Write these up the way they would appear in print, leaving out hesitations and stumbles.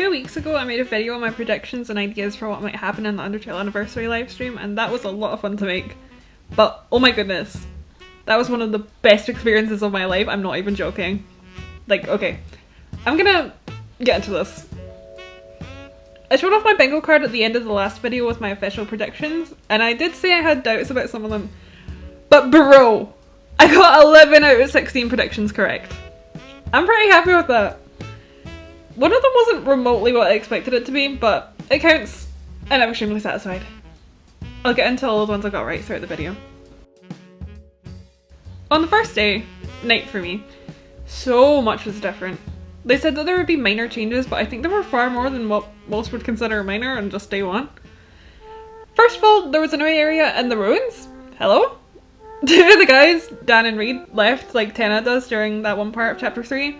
2 weeks ago I made a video on my predictions and ideas for what might happen in the Undertale anniversary livestream, and that was a lot of fun to make. But oh my goodness, that was one of the best experiences of my life, I'm not even joking. Like, okay, I'm gonna get into this. I showed off my bingo card at the end of the last video with my official predictions, and I did say I had doubts about some of them. But bro, I got 11 out of 16 predictions correct. I'm pretty happy with that. One of them wasn't remotely what I expected it to be, but it counts, and I'm extremely satisfied. I'll get into all the ones I got right throughout the video. On the first day, night for me, so much was different. They said that there would be minor changes, but I think there were far more than what most would consider minor on just day one. First of all, there was a new area in the ruins. Hello? Two of the guys, Dan and Reed, left like Tenna does during that one part of chapter 3.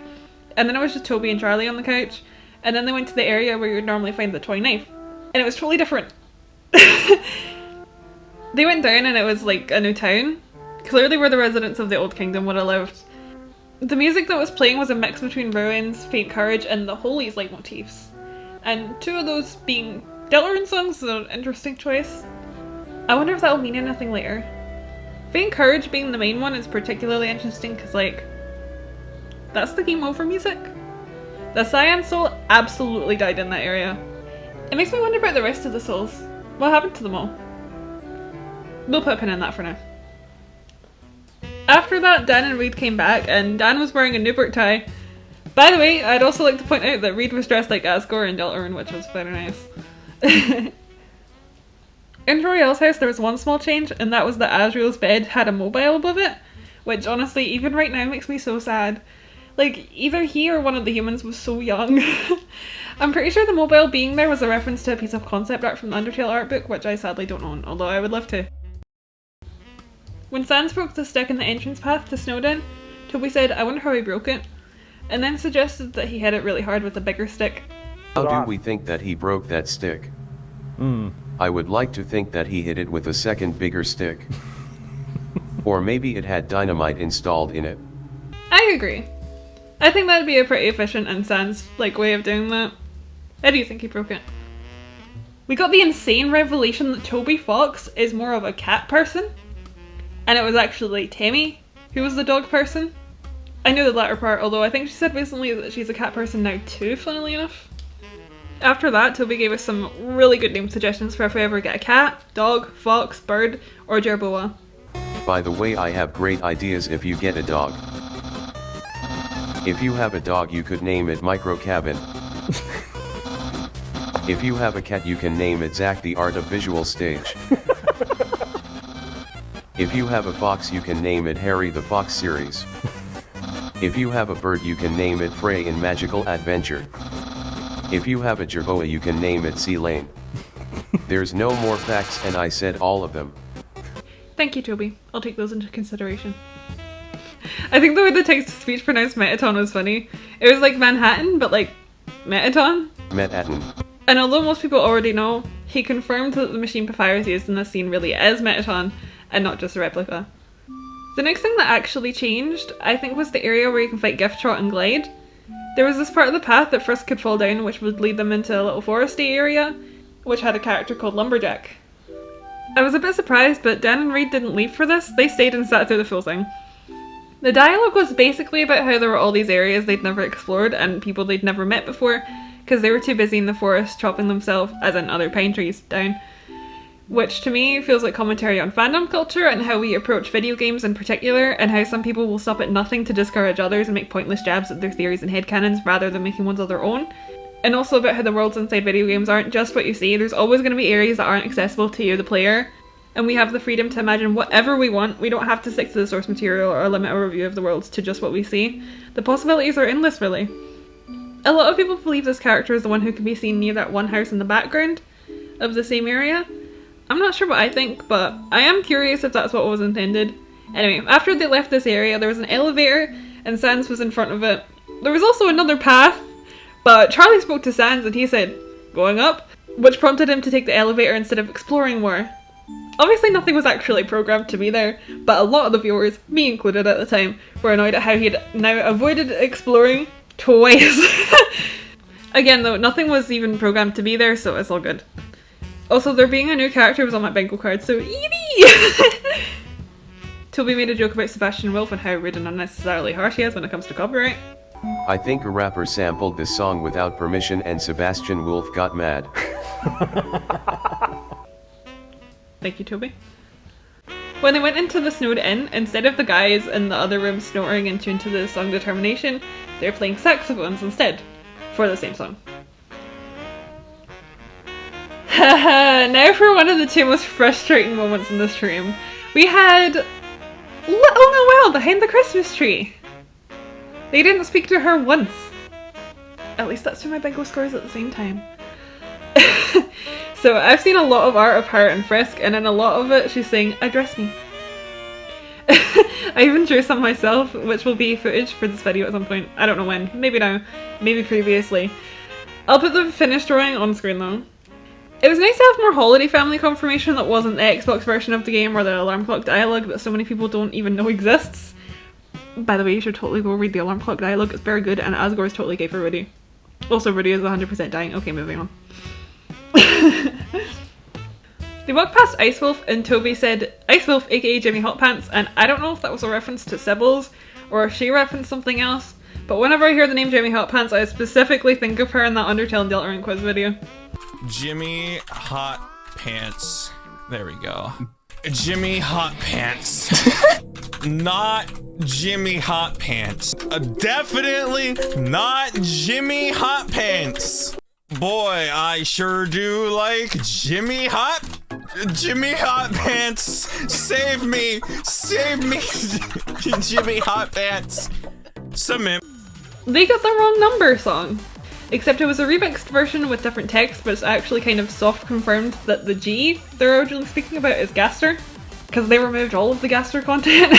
And then it was just Toby and Charlie on the couch. And then they went to the area where you would normally find the toy knife. And it was totally different. They went down and it was like a new town. Clearly where the residents of the Old Kingdom would have lived. The music that was playing was a mix between Ruins, Faint Courage, and the Holy's leitmotifs. And two of those being Deltarune songs is an interesting choice. I wonder if that'll mean anything later. Faint Courage being the main one is particularly interesting because, like, that's the game over music. The Cyan Soul absolutely died in that area. It makes me wonder about the rest of the souls. What happened to them all? We'll put a pin in that for now. After that, Dan and Reed came back, and Dan was wearing a Newport tie. By the way, I'd also like to point out that Reed was dressed like Asgore in Deltarune, which was very nice. In Royale's house there was one small change, and that was that Asriel's bed had a mobile above it, which honestly, even right now, makes me so sad. Like, either he or one of the humans was so young. I'm pretty sure the mobile being there was a reference to a piece of concept art from the Undertale art book, which I sadly don't own, although I would love to. When Sans broke the stick in the entrance path to Snowden, Toby said, "I wonder how he broke it," and then suggested that he hit it really hard with a bigger stick. How do we think that he broke that stick? I would like to think that he hit it with a second bigger stick. Or maybe it had dynamite installed in it. I agree. I think that'd be a pretty efficient and Sans-like way of doing that. How do you think he broke it? We got the insane revelation that Toby Fox is more of a cat person, and it was actually Temmie who was the dog person. I knew the latter part, although I think she said recently that she's a cat person now too, funnily enough. After that, Toby gave us some really good name suggestions for if we ever get a cat, dog, fox, bird, or jerboa. By the way, I have great ideas if you get a dog. If you have a dog, you could name it Micro Cabin. If you have a cat, you can name it Zach the Art of Visual Stage. If you have a fox, you can name it Harry the Fox Series. If you have a bird, you can name it Frey in Magical Adventure. If you have a jerboa, you can name it Sea Lane. There's no more facts, and I said all of them. Thank you, Toby. I'll take those into consideration. I think the way the text-to-speech pronounced Metaton was funny. It was like Manhattan, but like Metaton. Metaton. And although most people already know, he confirmed that the machine Papyrus used in this scene really is Metaton, and not just a replica. The next thing that actually changed, I think, was the area where you can fight Gift Trot and Glide. There was this part of the path that Frisk could fall down, which would lead them into a little foresty area, which had a character called Lumberjack. I was a bit surprised, but Dan and Reed didn't leave for this. They stayed and sat through the full thing. The dialogue was basically about how there were all these areas they'd never explored and people they'd never met before, because they were too busy in the forest chopping themselves, as in other pine trees, down. Which to me feels like commentary on fandom culture and how we approach video games in particular, and how some people will stop at nothing to discourage others and make pointless jabs at their theories and headcanons rather than making ones of their own. And also about how the worlds inside video games aren't just what you see. There's always going to be areas that aren't accessible to you, the player, and we have the freedom to imagine whatever we want. We don't have to stick to the source material or limit our review of the worlds to just what we see. The possibilities are endless, really. A lot of people believe this character is the one who can be seen near that one house in the background of the same area. I'm not sure what I think, but I am curious if that's what was intended. Anyway, after they left this area, there was an elevator, and Sans was in front of it. There was also another path, but Charlie spoke to Sans and he said, "Going up?" which prompted him to take the elevator instead of exploring more. Obviously nothing was actually programmed to be there, but a lot of the viewers, me included at the time, were annoyed at how he had now avoided exploring twice. Again though, nothing was even programmed to be there, so it's all good. Also, there being a new character was on my bingo card, so Edie! Toby made a joke about Sebastian Wolf and how rude and unnecessarily harsh he is when it comes to copyright. I think a rapper sampled this song without permission and Sebastian Wolf got mad. Thank you, Toby. When they went into the snowed inn, instead of the guys in the other room snoring in tune to the song Determination, they're playing saxophones instead, for the same song. Haha, now for one of the two most frustrating moments in the stream. We had Little Noelle behind the Christmas tree. They didn't speak to her once. At least that's who my bingo scores at the same time. So I've seen a lot of art of her and Frisk, and in a lot of it she's saying, address me. I even drew some myself, which will be footage for this video at some point. I don't know when. Maybe now. Maybe previously. I'll put the finished drawing on screen though. It was nice to have more holiday family confirmation that wasn't the Xbox version of the game or the alarm clock dialogue that so many people don't even know exists. By the way, you should totally go read the alarm clock dialogue, it's very good, and Asgore is totally gay for Rudy. Also, Rudy is 100% dying. Okay, moving on. They walked past Ice Wolf and Toby said, Ice Wolf aka Jimmy Hot Pants, and I don't know if that was a reference to Sybil's or if she referenced something else, but whenever I hear the name Jimmy Hot Pants, I specifically think of her in that Undertale and Deltarune quiz video. Jimmy Hot Pants. There we go. Jimmy Hot Pants. Not Jimmy Hot Pants. Definitely not Jimmy Hot Pants. Boy, I sure do like Jimmy Hot Pants. Save me, Jimmy Hot Pants. Submit. They got the wrong number song. Except it was a remixed version with different text, but it's actually kind of soft confirmed that the G they're originally speaking about is Gaster, because they removed all of the Gaster content.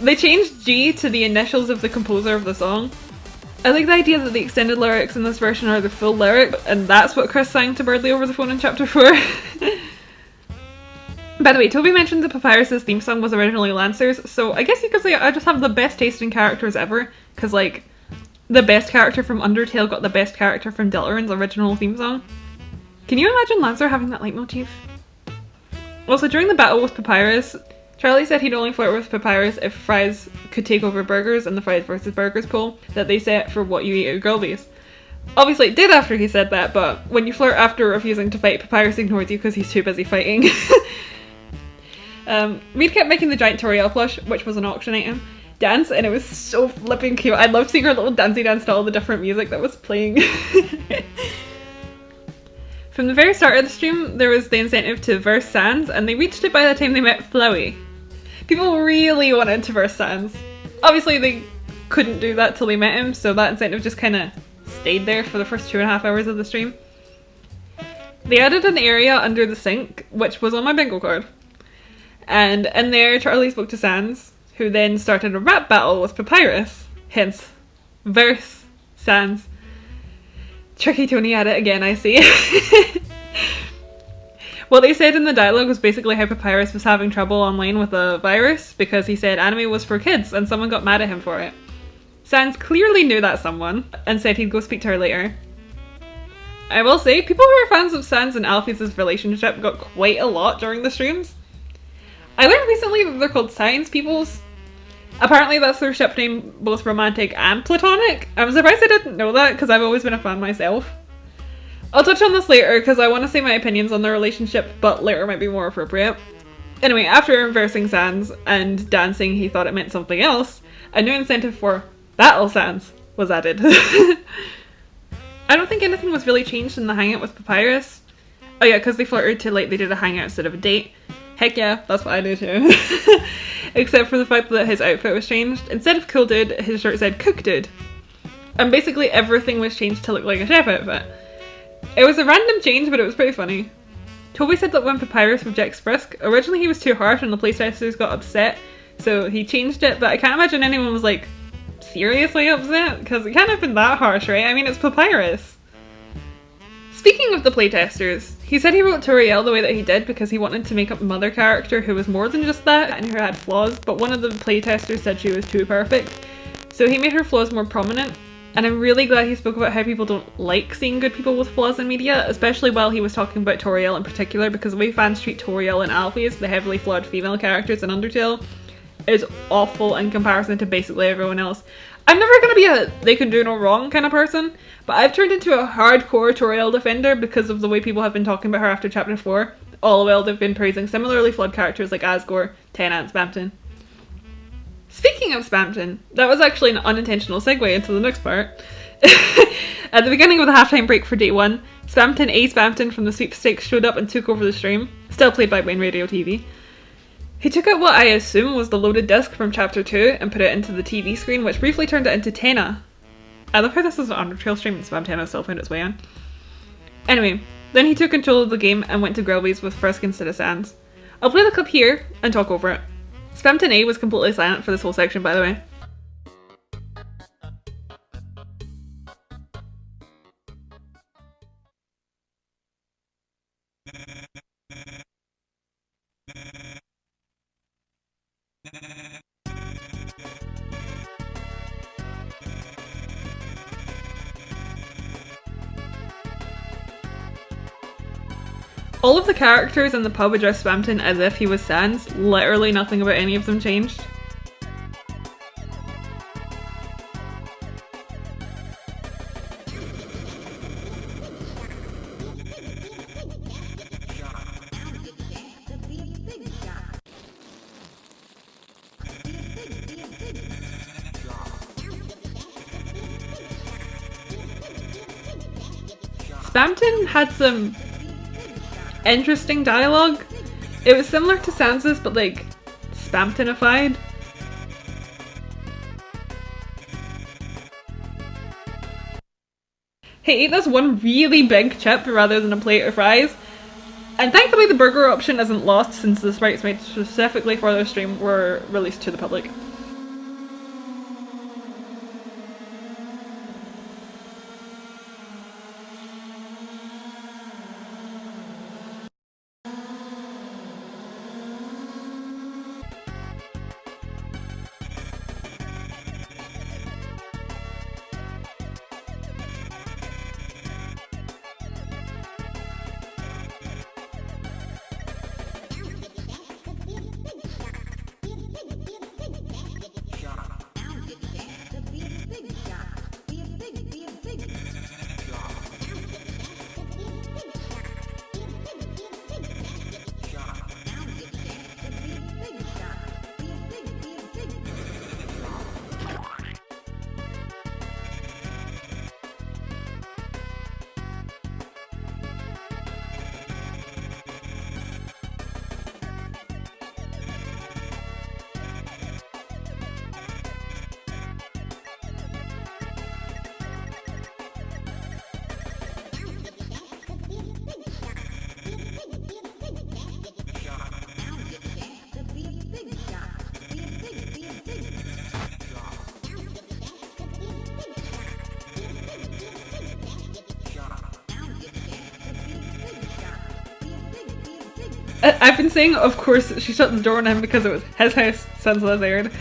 They changed G to the initials of the composer of the song. I like the idea that the extended lyrics in this version are the full lyric, and that's what Chris sang to Birdley over the phone in chapter 4. By the way, Toby mentioned the Papyrus's theme song was originally Lancer's, so I guess you could say I just have the best taste in characters ever, because like, the best character from Undertale got the best character from Deltarune's original theme song. Can you imagine Lancer having that leitmotif? Also, during the battle with Papyrus, Charlie said he'd only flirt with Papyrus if fries could take over burgers in the fries versus burgers poll that they set for what you eat at Girlby's. Obviously it did after he said that, but when you flirt after refusing to fight, Papyrus ignores you because he's too busy fighting. Reed kept making the giant Toriel plush, which was an auction item, dance, and it was so flipping cute. I loved seeing her little dancey dance to all the different music that was playing. From the very start of the stream, there was the incentive to verse Sans, and they reached it by the time they met Flowey. People really wanted to verse Sans. Obviously they couldn't do that till they met him, so that incentive just kind of stayed there for the first 2.5 hours of the stream. They added an area under the sink, which was on my bingo card. And in there, Charlie spoke to Sans, who then started a rap battle with Papyrus. Hence, verse Sans. Tricky Tony at it again, I see. What they said in the dialogue was basically how Papyrus was having trouble online with a virus because he said anime was for kids and someone got mad at him for it. Sans clearly knew that someone and said he'd go speak to her later. I will say, people who are fans of Sans and Alphys' relationship got quite a lot during the streams. I learned recently that they're called Science Peoples. Apparently that's their ship name, both romantic and platonic. I'm surprised I didn't know that because I've always been a fan myself. I'll touch on this later because I want to say my opinions on their relationship, but later might be more appropriate. Anyway, after versing Sans and dancing he thought it meant something else, a new incentive for Battle Sans was added. I don't think anything was really changed in the hangout with Papyrus. Oh yeah, because they flirted to like they did a hangout instead of a date. Heck yeah, that's what I do too. Except for the fact that his outfit was changed. Instead of cool dude, his shirt said cook dude. And basically everything was changed to look like a chef outfit. It was a random change, but it was pretty funny. Toby said that when Papyrus rejects Frisk, originally he was too harsh and the playtesters got upset, so he changed it, but I can't imagine anyone was like, seriously upset? Because it can't have been that harsh, right? I mean, it's Papyrus. Speaking of the playtesters, he said he wrote Toriel the way that he did because he wanted to make up a mother character who was more than just that and who had flaws, but one of the playtesters said she was too perfect, so he made her flaws more prominent. And I'm really glad he spoke about how people don't like seeing good people with flaws in media, especially while he was talking about Toriel in particular, because the way fans treat Toriel and Alphys, the heavily flawed female characters in Undertale, is awful in comparison to basically everyone else. I'm never going to be a they can do no wrong kind of person, but I've turned into a hardcore Toriel defender because of the way people have been talking about her after chapter 4, all while they've been praising similarly flawed characters like Asgore, Tenna and Spamton. Speaking of Spamton, that was actually an unintentional segue into the next part. At the beginning of the halftime break for day 1, Spamton A. Spamton from the sweepstakes showed up and took over the stream, still played by Wayne Radio TV. He took out what I assume was the loaded disc from chapter 2 and put it into the TV screen, which briefly turned it into Tenna. I love how this is an Undertale stream and Spamtenna still found its way in. Anyway, then he took control of the game and went to Grillby's with Frisk instead of Sans. I'll play the clip here and talk over it. Spamton A was completely silent for this whole section, by the way. All of the characters in the pub addressed Spamton as if he was Sans. Literally nothing about any of them changed. Spamton had some interesting dialogue. It was similar to Sans's, but like Spamtonified. He ate this one really big chip rather than a plate of fries, and thankfully the burger option isn't lost since the sprites made specifically for their stream were released to the public. I've been saying, of course, she shut the door on him because it was his house since Liz aired.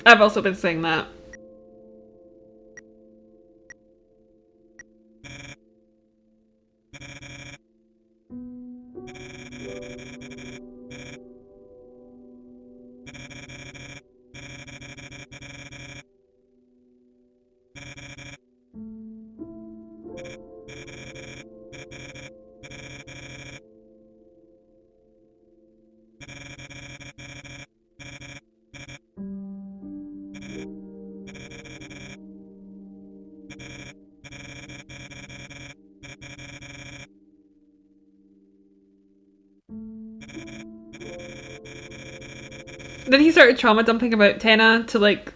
I've also been saying that. Then he started trauma dumping about Tenna to like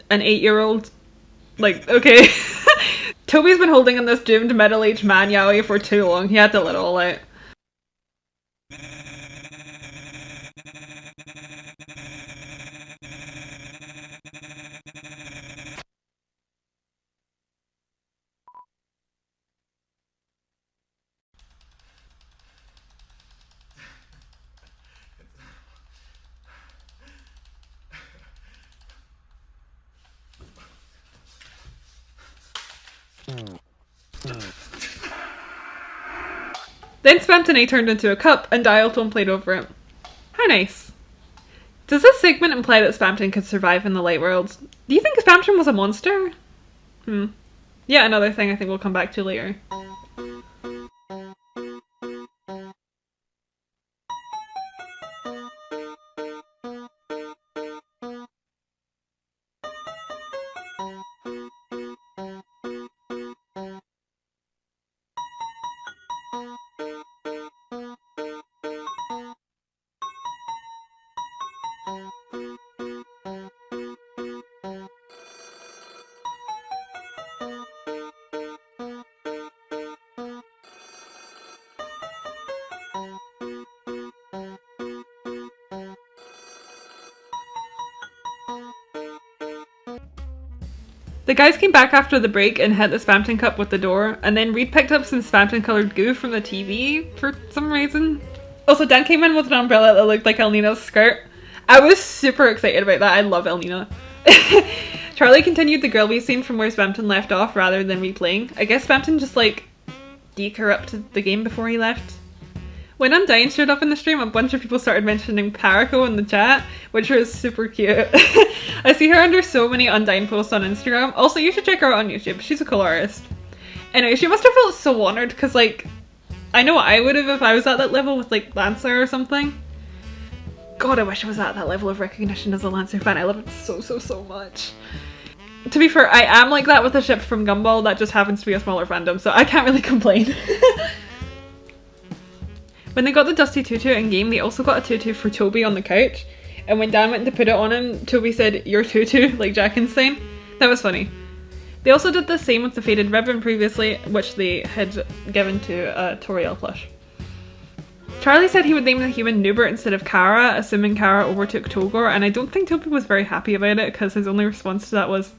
an 8-year-old. Like, okay. Toby's been holding in this doomed middle-aged man yaoi for too long. He had to let it all out. Then Spamtonay turned into a cup and Dialtone played over it. How nice. Does this segment imply that Spamton could survive in the light world? Do you think Spamton was a monster? Yeah, another thing I think we'll come back to later. The guys came back after the break and hit the Spamton cup with the door, and then Reed picked up some Spamton coloured goo from the TV for some reason. Also, Dan came in with an umbrella that looked like Elnina's skirt. I was super excited about that. I love Elnina. Charlie continued the Grilby scene from where Spamton left off rather than replaying. I guess Spamton just like decorrupted the game before he left. When Undyne showed up in the stream, a bunch of people started mentioning Paraco in the chat, which was super cute. I see her under so many Undyne posts on Instagram. Also, you should check her out on YouTube. She's a cool artist. Anyway, she must have felt so honoured because, like, I know I would have if I was at that level with, like, Lancer or something. God, I wish I was at that level of recognition as a Lancer fan. I love it so much. To be fair, I am like that with a ship from Gumball that just happens to be a smaller fandom, so I can't really complain. When they got the Dusty Tutu in game, they also got a tutu for Toby on the couch. And when Dan went to put it on him, Toby said, "Your tutu," like Jackenstein. That was funny. They also did the same with the Faded Ribbon previously, which they had given to Toriel plush. Charlie said he would name the human Nubert instead of Kara, assuming Kara overtook Togor, and I don't think Toby was very happy about it because his only response to that was,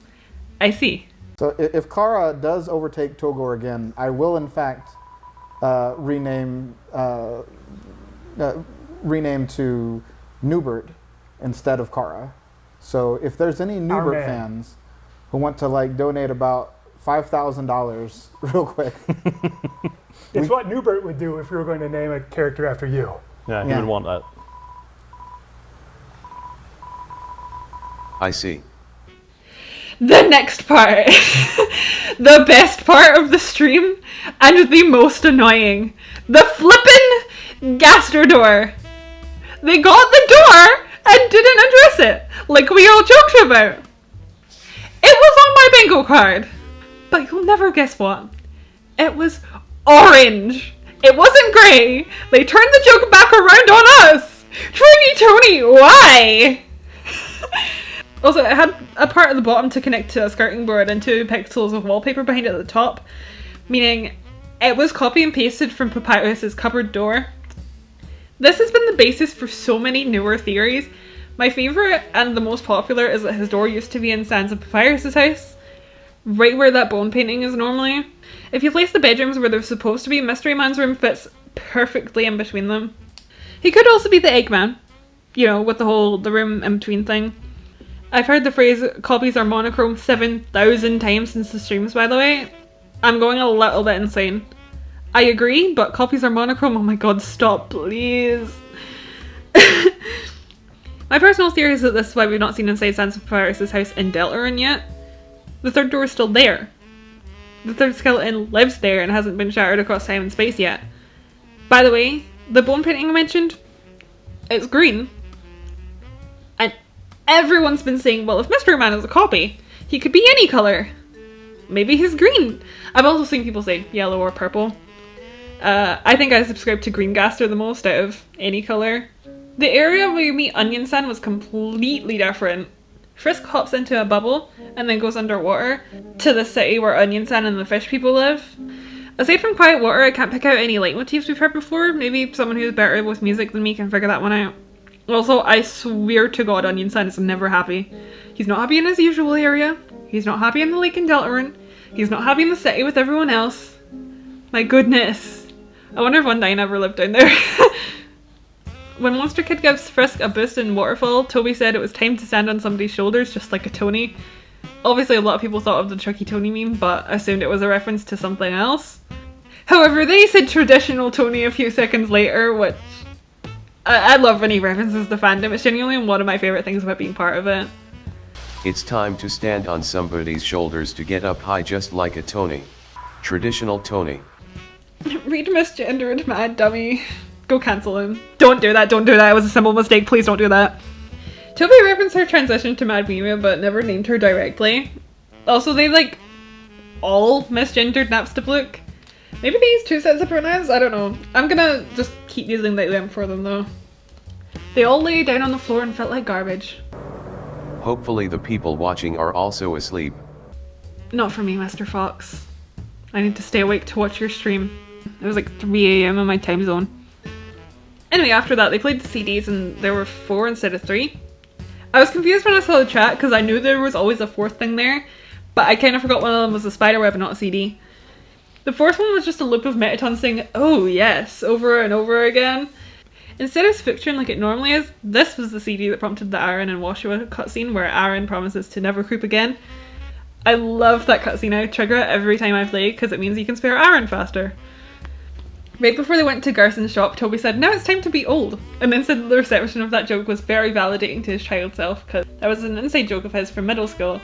"I see." So if Kara does overtake Togor again, I will in fact rename to Nubert instead of Kara. So if there's any Nubert fans who want to like donate about $5,000 real quick. It's what Nubert would do if you were going to name a character after you. Yeah, he would want that. I see. The next part. The best part of the stream and the most annoying. The flippin' Gaster door. They got the door and didn't address it, like we all joked about. It was on my bingo card. But you'll never guess what. It was orange. It wasn't grey. They turned the joke back around on us. Tringy Tony, why? Also, it had a part at the bottom to connect to a skirting board and 2 pixels of wallpaper behind it at the top, meaning it was copy and pasted from Papyrus's cupboard door. This has been the basis for so many newer theories. My favourite and the most popular is that his door used to be in Sans of Papyrus's house, right where that bone painting is normally. If you place the bedrooms where they're supposed to be, Mystery Man's room fits perfectly in between them. He could also be the Eggman, you know, with the room in between thing. I've heard the phrase copies are monochrome 7,000 times since the streams, by the way. I'm going a little bit insane. I agree, but copies are monochrome. Oh my god, stop, please. My personal theory is that this is why we've not seen inside Sans of Papyrus's house in Deltarune yet. The third door is still there. The third skeleton lives there and hasn't been shattered across time and space yet. By the way, the bone painting I mentioned, it's green. And everyone's been saying, well, if Mystery Man is a copy, he could be any colour. Maybe he's green. I've also seen people say yellow or purple. I think I subscribe to Green Gaster the most out of any colour. The area where you meet Onion-san was completely different. Frisk hops into a bubble and then goes underwater to the city where Onion-san and the fish people live. Aside from Quiet Water, I can't pick out any leitmotifs we've heard before. Maybe someone who's better with music than me can figure that one out. Also, I swear to God, Onion-san is never happy. He's not happy in his usual area. He's not happy in the lake in Deltarune. He's not happy in the city with everyone else. My goodness. I wonder if Undyne ever lived down there. When Monster Kid gives Frisk a boost in Waterfall, Toby said it was time to stand on somebody's shoulders just like a Tony. Obviously a lot of people thought of the Chucky Tony meme, but assumed it was a reference to something else. However, they said traditional Tony a few seconds later, which I love when he references the fandom. It's genuinely one of my favourite things about being part of it. It's time to stand on somebody's shoulders to get up high just like a Tony. Traditional Tony. Read misgendered, mad dummy. Go cancel him. Don't do that, don't do that. It was a simple mistake, please don't do that. Toby referenced her transition to Mad Mimiya, but never named her directly. Also, they all misgendered Napstablook. Maybe they use two sets of pronouns? I don't know. I'm gonna just keep using them for them though. They all lay down on the floor and felt like garbage. Hopefully the people watching are also asleep. Not for me, Mr. Fox. I need to stay awake to watch your stream. It was 3 AM in my time zone. Anyway, after that, they played the CDs and there were 4 instead of 3. I was confused when I saw the chat because I knew there was always a 4th thing there, but I kind of forgot one of them was a spiderweb and not a CD. The 4th one was just a loop of Mettaton saying, "Oh yes," over and over again. Instead of Spooktune like it normally is, this was the CD that prompted the Aaron and Washua cutscene where Aaron promises to never creep again. I love that cutscene. I trigger it every time I play because it means you can spare Aaron faster. Right before they went to Garson's shop, Toby said, "Now it's time to be old," and then said the reception of that joke was very validating to his child self because that was an inside joke of his from middle school.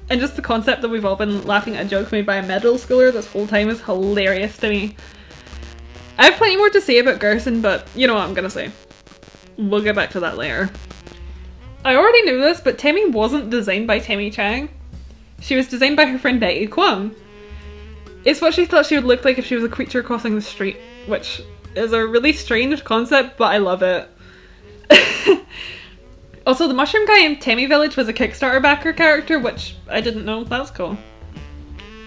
And just the concept that we've all been laughing at a joke made by a middle schooler this whole time is hilarious to me. I have plenty more to say about Garson, but you know what I'm gonna say. We'll get back to that later. I already knew this, but Temmie wasn't designed by Temmie Chang. She was designed by her friend Betty Kwong. It's what she thought she would look like if she was a creature crossing the street, which is a really strange concept, but I love it. Also, the mushroom guy in Temmie Village was a Kickstarter backer character, which I didn't know. That's cool.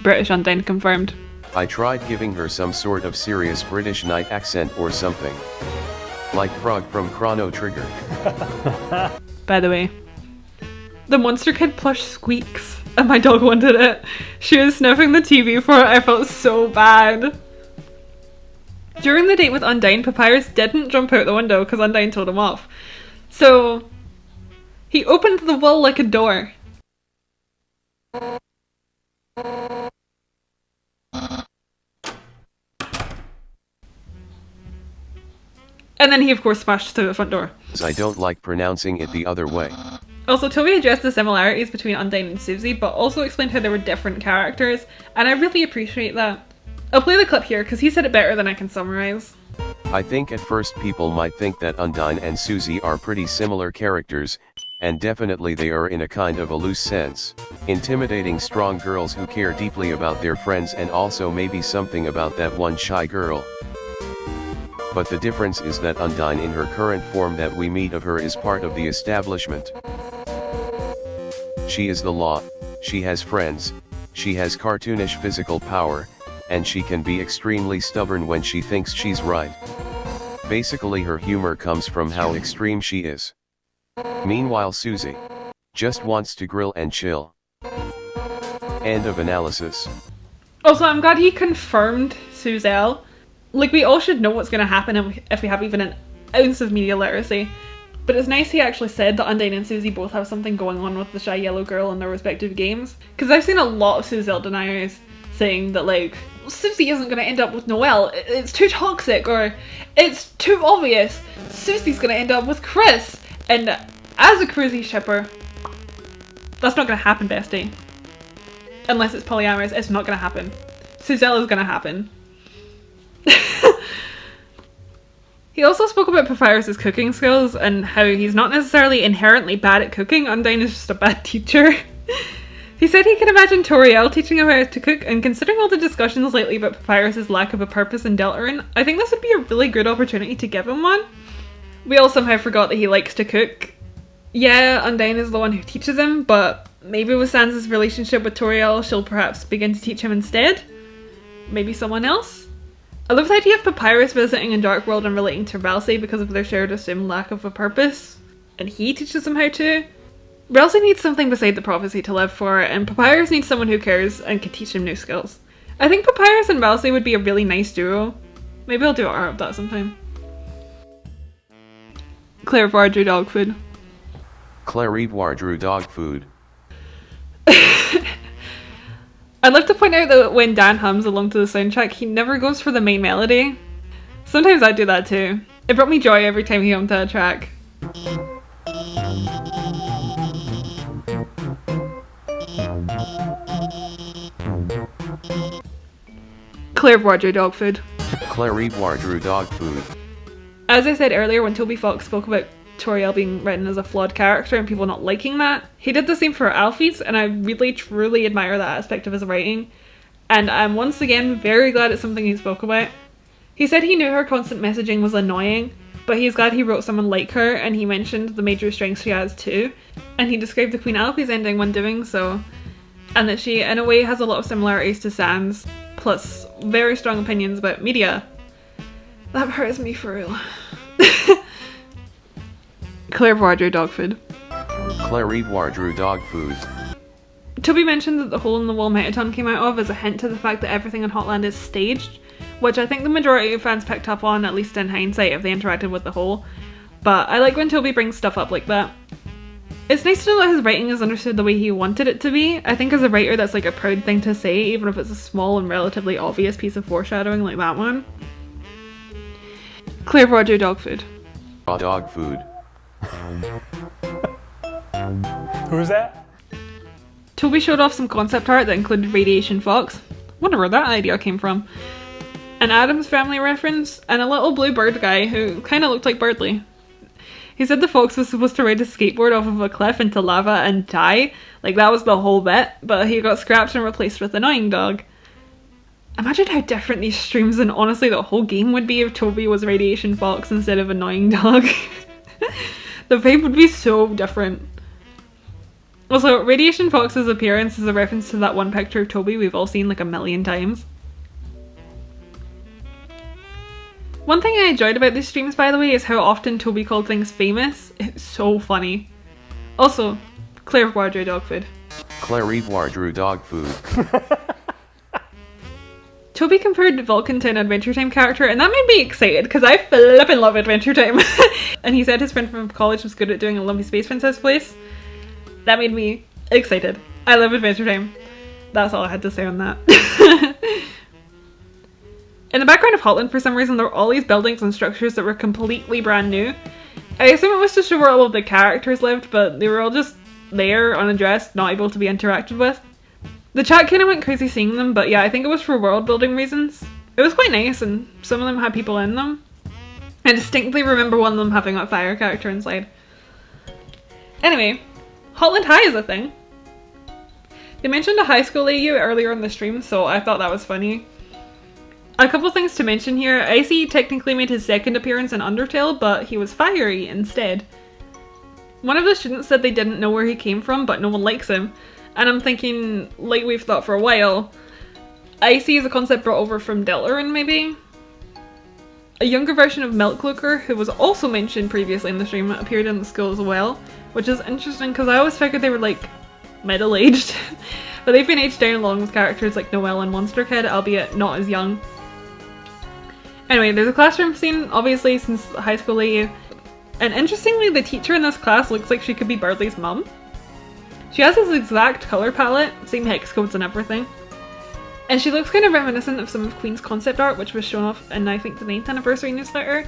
British Undyne confirmed. I tried giving her some sort of serious British night accent or something. Like Frog from Chrono Trigger. By the way, the Monster Kid plush squeaks, and my dog wanted it. She was sniffing the TV for it. I felt so bad. During the date with Undyne, Papyrus didn't jump out the window because Undyne told him off. So he opened the wall like a door. And then he of course smashed through the front door. I don't like pronouncing it the other way. Also, Toby addressed the similarities between Undyne and Susie, but also explained how they were different characters, and I really appreciate that. I'll play the clip here because he said it better than I can summarize. I think at first people might think that Undyne and Susie are pretty similar characters, and definitely they are in a kind of a loose sense. Intimidating strong girls who care deeply about their friends and also maybe something about that one shy girl. But the difference is that Undyne in her current form that we meet of her is part of the establishment. She is the law, she has friends, she has cartoonish physical power, and she can be extremely stubborn when she thinks she's right. Basically her humor comes from how extreme she is. Meanwhile Susie just wants to grill and chill. End of analysis. Also, I'm glad he confirmed Suzelle. Like, we all should know what's going to happen if we have even an ounce of media literacy. But it's nice he actually said that Undyne and Susie both have something going on with the shy yellow girl in their respective games. Because I've seen a lot of Suzelle deniers saying that, like, Susie isn't going to end up with Noelle, it's too toxic, or it's too obvious, Susie's going to end up with Chris. And as a cruisy shipper, that's not going to happen, bestie. Unless it's polyamorous, it's not going to happen. Suzelle is going to happen. He also spoke about Papyrus's cooking skills and how he's not necessarily inherently bad at cooking. Undyne is just a bad teacher. He said he could imagine Toriel teaching him how to cook, and considering all the discussions lately about Papyrus's lack of a purpose in Deltarune, I think this would be a really good opportunity to give him one. We all somehow forgot that he likes to cook. Yeah, Undyne is the one who teaches him, but maybe with Sans' relationship with Toriel, she'll perhaps begin to teach him instead. Maybe someone else? I love the idea of Papyrus visiting in Dark World and relating to Ralsei because of their shared assumed lack of a purpose, and he teaches them how to. Ralsei needs something beside the prophecy to live for, and Papyrus needs someone who cares and can teach him new skills. I think Papyrus and Ralsei would be a really nice duo. Maybe I'll do art of that sometime. Clairvoyant drew dog food. Clairvoyant drew dog food. I'd like to point out that when Dan hums along to the soundtrack, he never goes for the main melody. Sometimes I do that too. It brought me joy every time he hummed to a track. Clairvoyant drew dog food. Clairvoyant drew dog food. As I said earlier, when Toby Fox spoke about Toriel being written as a flawed character and people not liking that, he did the same for Alphys, and I really truly admire that aspect of his writing, and I'm once again very glad it's something he spoke about. He said he knew her constant messaging was annoying, but he's glad he wrote someone like her, and he mentioned the major strengths she has too, and he described the Queen Alphys ending when doing so, and that she in a way has a lot of similarities to Sans, plus very strong opinions about media. That hurts me for real. Clairvoyant drew dog food. Clairvoyant drew dog food. Toby mentioned that the hole in the wall Mettaton came out of as a hint to the fact that everything in Hotland is staged, which I think the majority of fans picked up on, at least in hindsight if they interacted with the hole, but I like when Toby brings stuff up like that. It's nice to know that his writing is understood the way he wanted it to be. I think as a writer that's like a proud thing to say, even if it's a small and relatively obvious piece of foreshadowing like that one. Clairvoyant drew dog food. Dog food. Who is that? Toby showed off some concept art that included Radiation Fox. Wonder where that idea came from. An Addams Family reference, and a little blue bird guy who kinda looked like Birdly. He said the fox was supposed to ride a skateboard off of a cliff into lava and die, like that was the whole bit, but he got scrapped and replaced with Annoying Dog. Imagine how different these streams and honestly the whole game would be if Toby was Radiation Fox instead of Annoying Dog. The vibe would be so different. Also, Radiation Fox's appearance is a reference to that one picture of Toby we've all seen like a million times. One thing I enjoyed about these streams, by the way, is how often Toby called things famous. It's so funny. Also, Clairvoyant drew dog food. Clairvoyant drew dog food. Toby compared Vulcan to an Adventure Time character, and that made me excited because I flippin' love Adventure Time. And he said his friend from college was good at doing a lumpy space princess voice. That made me excited. I love Adventure Time. That's all I had to say on that. In the background of Hotland, for some reason, there were all these buildings and structures that were completely brand new. I assume it was to show where all of the characters lived, but they were all just there, unaddressed, not able to be interacted with. The chat kind of went crazy seeing them, but yeah, I think it was for world building reasons. It was quite nice, and some of them had people in them. I distinctly remember one of them having a fire character inside. Anyway, Hotland High is a thing. They mentioned a high school AU earlier in the stream, so I thought that was funny. A couple things to mention here. Icy technically made his second appearance in Undertale, but he was fiery instead. One of the students said they didn't know where he came from, but no one likes him. And I'm thinking, like we've thought for a while, Icy is a concept brought over from Deltarune, maybe? A younger version of Milklooker, who was also mentioned previously in the stream, appeared in the school as well, which is interesting because I always figured they were like middle-aged. But they've been aged down along with characters like Noelle and Monster Kid, albeit not as young. Anyway, there's a classroom scene, obviously, since high school AU. And interestingly, the teacher in this class looks like she could be Birdly's mum. She has this exact colour palette, same hex codes and everything. And she looks kind of reminiscent of some of Queen's concept art, which was shown off in, I think, the 9th anniversary newsletter.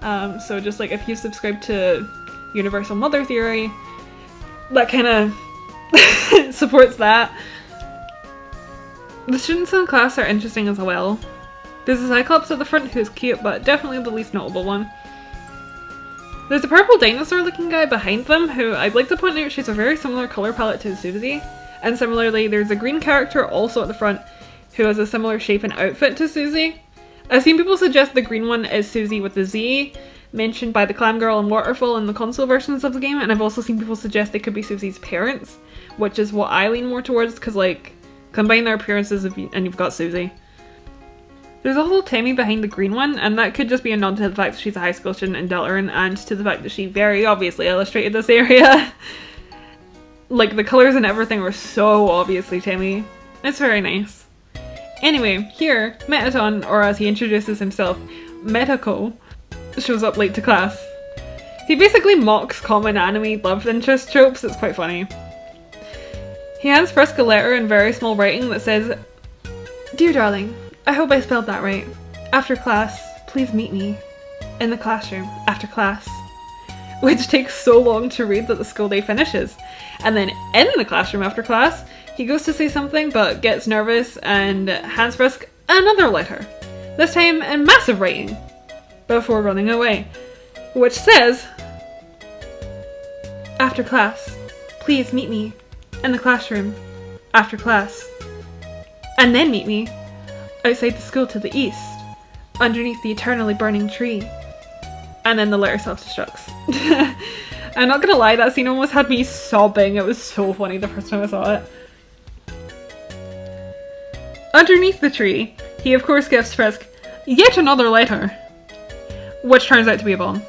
So just like if you subscribe to Universal Mother Theory, that kind of supports that. The students in the class are interesting as well. There's a Cyclops at the front who's cute, but definitely the least notable one. There's a purple dinosaur looking guy behind them who I'd like to point out she's a very similar colour palette to Susie. And similarly, there's a green character also at the front who has a similar shape and outfit to Susie. I've seen people suggest the green one is Susie with a Z. mentioned by the clam girl and waterfall in the console versions of the game, and I've also seen people suggest they could be Susie's parents, which is what I lean more towards, because like, combine their appearances and you've got Susie. There's also Tammy behind the green one, and that could just be a nod to the fact that she's a high school student in Deltarune, and to the fact that she very obviously illustrated this area. Like, the colours and everything were so obviously Tammy. It's very nice. Anyway, here, Metaton, or as he introduces himself, Metako, shows up late to class. He basically mocks common anime love interest tropes. It's quite funny. He hands Frisk a letter in very small writing that says, "Dear darling, I hope I spelled that right. After class, please meet me in the classroom after class." Which takes so long to read that the school day finishes. And then in the classroom after class, he goes to say something but gets nervous and hands Frisk another letter. This time in massive writing, before running away. Which says, "After class, please meet me in the classroom after class. And then meet me outside the school to the east, underneath the eternally burning tree." And then the letter self-destructs. I'm not gonna lie, that scene almost had me sobbing. It was so funny the first time I saw it. Underneath the tree, he of course gives Frisk yet another letter, which turns out to be a bomb.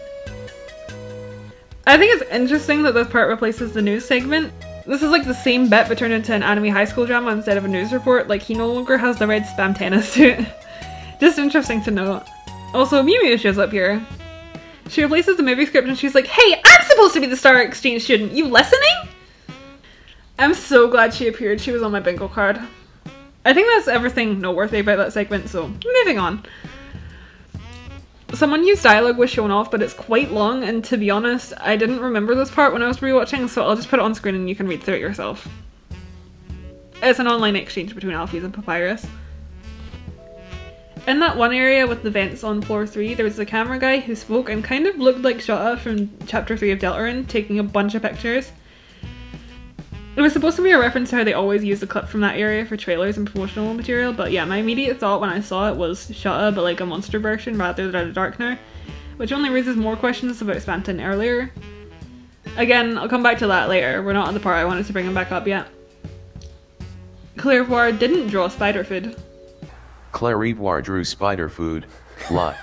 I think it's interesting that this part replaces the news segment. This is like the same bit but turned into an anime high school drama instead of a news report. Like, he no longer has the red spam tennis suit. Just interesting to note. Also, Mew Mew shows up here. She replaces the movie script and she's like, "Hey, I'm supposed to be the Star Exchange student, you listening?" I'm so glad she appeared. She was on my bingo card. I think that's everything noteworthy about that segment, so moving on. Some unused dialogue was shown off, but it's quite long, and to be honest, I didn't remember this part when I was rewatching, so I'll just put it on screen and you can read through it yourself. It's an online exchange between Alphys and Papyrus. In that one area with the vents on floor 3, there was a camera guy who spoke and kind of looked like Shota from chapter 3 of Deltarune, taking a bunch of pictures. It was supposed to be a reference to how they always use a clip from that area for trailers and promotional material, but yeah, my immediate thought when I saw it was Shota, but like a monster version rather than a Darkner, which only raises more questions about Spanton earlier. Again, I'll come back to that later. We're not at the part I wanted to bring him back up yet. Clairvoire didn't draw spider food. Clairvoire drew spider food. Lot.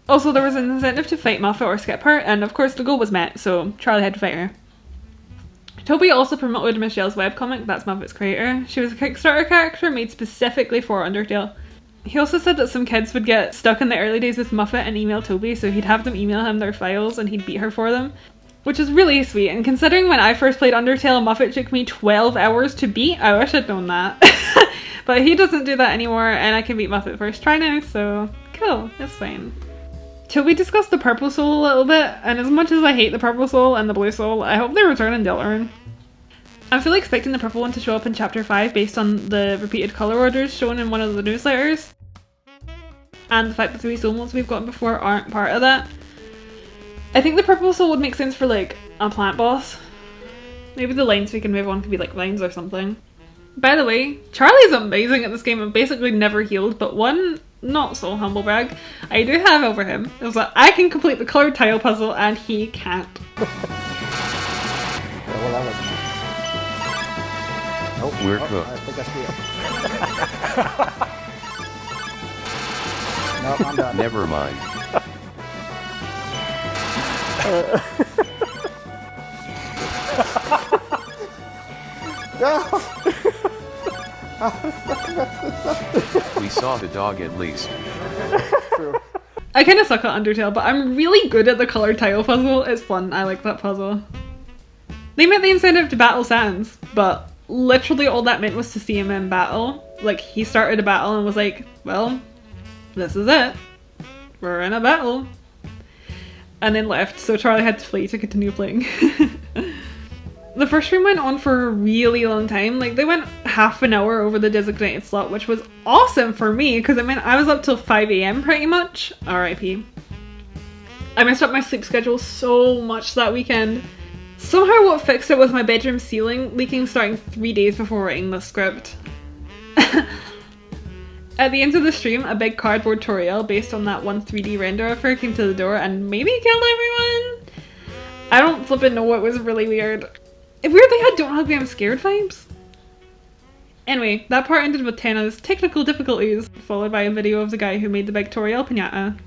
Also, there was an incentive to fight Muffet or skip her, and of course the goal was met, so Charlie had to fight her. Toby also promoted Michelle's webcomic, that's Muppet's creator. She was a Kickstarter character made specifically for Undertale. He also said that some kids would get stuck in the early days with Muffet and email Toby, so he'd have them email him their files and he'd beat her for them. Which is really sweet, and considering when I first played Undertale, Muffet took me 12 hours to beat, I wish I'd known that. But he doesn't do that anymore, and I can beat Muffet first try now, so cool, it's fine. Toby discussed the Purple Soul a little bit, and as much as I hate the Purple Soul and the Blue Soul, I hope they return in Deltarune. I'm fully expecting the purple one to show up in chapter 5 based on the repeated colour orders shown in one of the newsletters. And the fact that the 3 soul modes we've gotten before aren't part of that. I think the Purple Soul would make sense for like a plant boss. Maybe the lines we can move on could be like lines or something. By the way, Charlie's amazing at this game and basically never healed, but one not so humble brag I do have over him is that I can complete the coloured tile puzzle and he can't. We're cooked. I think I see it. Nope, I'm done. Never mind. No! We saw the dog at least. True. I kinda suck at Undertale, but I'm really good at the coloured tile puzzle. It's fun, I like that puzzle. They met the incentive to battle Sans, but literally all that meant was to see him in battle. Like, he started a battle and was like, well, this is it. We're in a battle. And then left, so Charlie had to flee to continue playing. The first stream went on for a really long time. Like, they went half an hour over the designated slot, which was awesome for me, because it meant I was up till 5 AM pretty much. RIP. I messed up my sleep schedule so much that weekend. Somehow what fixed it was my bedroom ceiling leaking starting 3 days before writing the script. At the end of the stream, a big cardboard Toriel based on that one 3D render of her came to the door and maybe killed everyone? I don't flippin' know, it was really weird. It weirdly had Don't Hug Me, I'm Scared vibes. Anyway, that part ended with Tenna's technical difficulties, followed by a video of the guy who made the big Toriel pinata.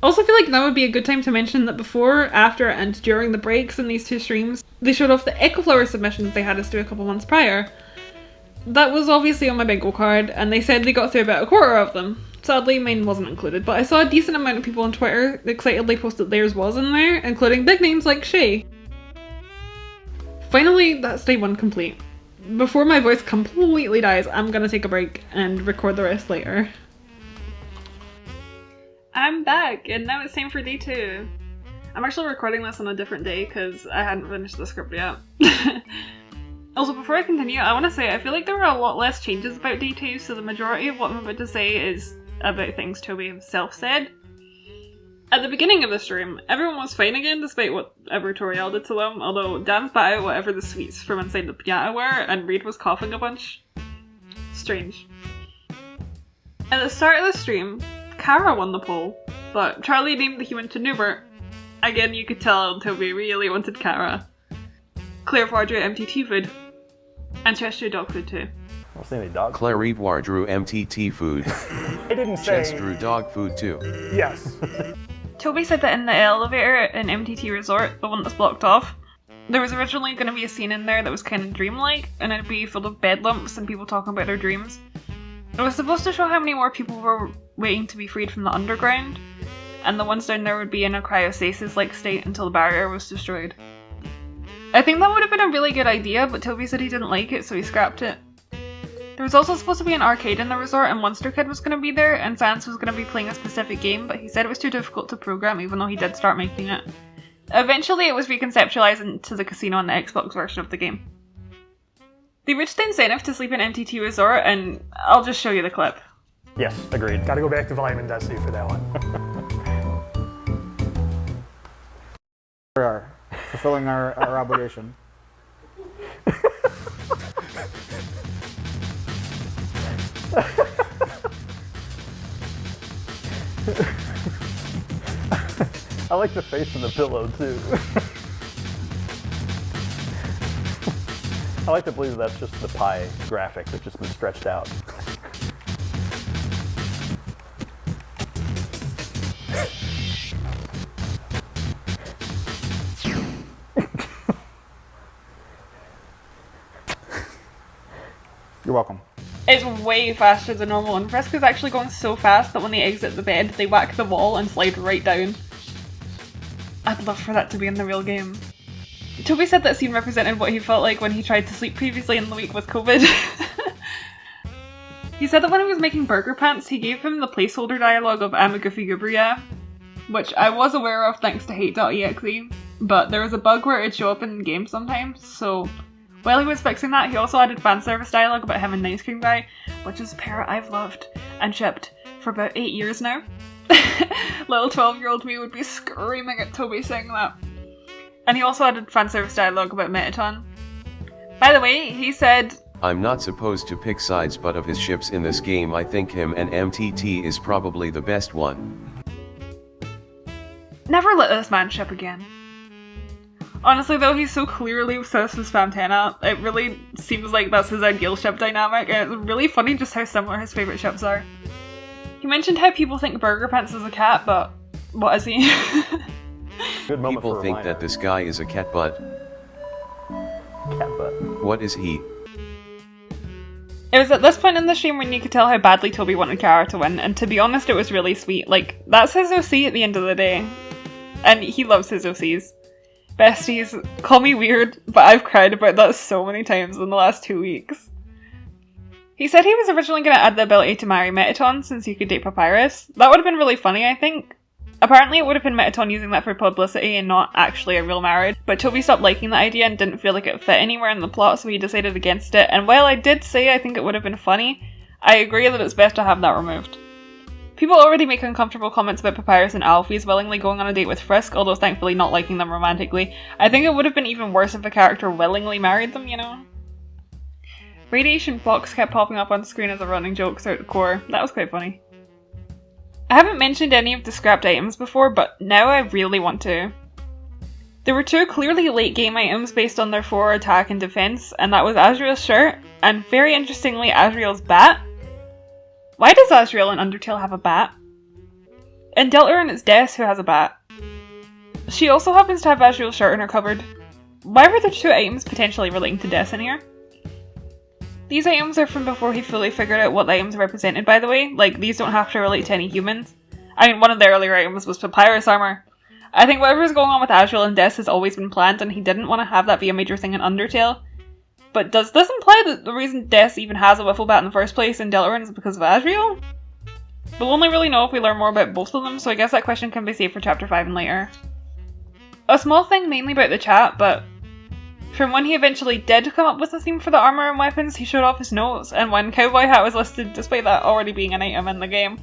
Also feel like now would be a good time to mention that before, after, and during the breaks in these two streams, they showed off the Echoflower submissions they had us do a couple months prior. That was obviously on my bingo card, and they said they got through about a quarter of them. Sadly, mine wasn't included, but I saw a decent amount of people on Twitter excitedly post that theirs was in there, including big names like Shay. Finally, that's day 1 complete. Before my voice completely dies, I'm gonna take a break and record the rest later. I'm back, and now it's time for day 2. I'm actually recording this on a different day because I hadn't finished the script yet. Also, before I continue, I want to say I feel like there were a lot less changes about day 2, so the majority of what I'm about to say is about things Toby himself said. At the beginning of the stream, everyone was fine again despite whatever Toriel did to them, although Dan spat out whatever the sweets from inside the piñata were, and Reed was coughing a bunch. Strange. At the start of the stream, Kara won the poll, but Charlie named the human to Newbert. Again, you could tell Toby really wanted Kara. Claire Vardrew MTT food. And Chess drew dog food too. What's the name of the dog? Claire Evoir drew MTT food. I didn't say. Chess drew dog food too. Yes. Toby said that in the elevator in MTT Resort, the one that's blocked off, there was originally going to be a scene in there that was kind of dreamlike, and it'd be full of bed lumps and people talking about their dreams. It was supposed to show how many more people were waiting to be freed from the underground, and the ones down there would be in a cryostasis-like state until the barrier was destroyed. I think that would have been a really good idea, but Toby said he didn't like it, so he scrapped it. There was also supposed to be an arcade in the resort, and Monster Kid was going to be there, and Sans was going to be playing a specific game, but he said it was too difficult to program even though he did start making it. Eventually it was reconceptualized into the casino and the Xbox version of the game. They reached the incentive to sleep in MTT Resort, and I'll just show you the clip. Yes, agreed. Gotta go back to Volume and Destiny for that one. We are fulfilling our obligation. I like the face in the pillow too. I like to believe that's just the pie graphic that's just been stretched out. You're welcome. It's way faster than normal, and Friska's actually going so fast that when they exit the bed, they whack the wall and slide right down. I'd love for that to be in the real game. Toby said that scene represented what he felt like when he tried to sleep previously in the week with COVID. He said that when he was making Burger Pants, he gave him the placeholder dialogue of I'm a goofy goober, yeah, which I was aware of thanks to hate.exe, but there was a bug where it'd show up in games sometimes, so while he was fixing that, he also added fan service dialogue about him and Nice Cream Guy, which is a pair I've loved and shipped for about 8 years now. Little 12-year-old me would be screaming at Toby saying that. And he also added fan service dialogue about Metaton. By the way, he said, I'm not supposed to pick sides, but of his ships in this game I think him and MTT is probably the best one. never let this man ship again. Honestly though, he's so clearly obsessed with Spamtana, it really seems like that's his ideal ship dynamic, and it's really funny just how similar his favourite ships are. He mentioned how people think Burger Pants is a cat, but what is he? Good moment People for a think reminder. that this guy is a cat butt. Cat butt. What is he? It was at this point in the stream when you could tell how badly Toby wanted Kara to win, and to be honest it was really sweet. Like, that's his OC at the end of the day. And he loves his OCs. Besties, call me weird, but I've cried about that so many times in the last 2 weeks. He said he was originally going to add the ability to marry Metaton since he could date Papyrus. That would have been really funny, I think. Apparently it would have been Metaton using that for publicity and not actually a real marriage, but Toby stopped liking the idea and didn't feel like it fit anywhere in the plot, so he decided against it, and while I did say I think it would have been funny, I agree that it's best to have that removed. People already make uncomfortable comments about Papyrus and Alfie's willingly going on a date with Frisk, although thankfully not liking them romantically. I think it would have been even worse if a character willingly married them, you know? Radiation Fox kept popping up on screen as a running joke throughout the core. That was quite funny. I haven't mentioned any of the scrapped items before, but now I really want to. There were two clearly late game items based on their 4 attack and defense, and that was Azrael's shirt, and very interestingly Azrael's bat. Why does Azrael in Undertale have a bat? In Deltarune it's Des who has a bat. She also happens to have Azrael's shirt in her cupboard. Why were there two items potentially relating to Des in here? These items are from before he fully figured out what the items represented, by the way. Like, these don't have to relate to any humans. I mean, one of the earlier items was papyrus armor. I think whatever's going on with Azrael and Des has always been planned, and he didn't want to have that be a major thing in Undertale. But does this imply that the reason Des even has a wiffle bat in the first place in Deltarune is because of Azrael? We'll only really know if we learn more about both of them, so I guess that question can be saved for chapter 5 and later. A small thing mainly about the chat, but from when he eventually did come up with a theme for the armor and weapons, he showed off his notes, and when Cowboy Hat was listed, despite that already being an item in the game,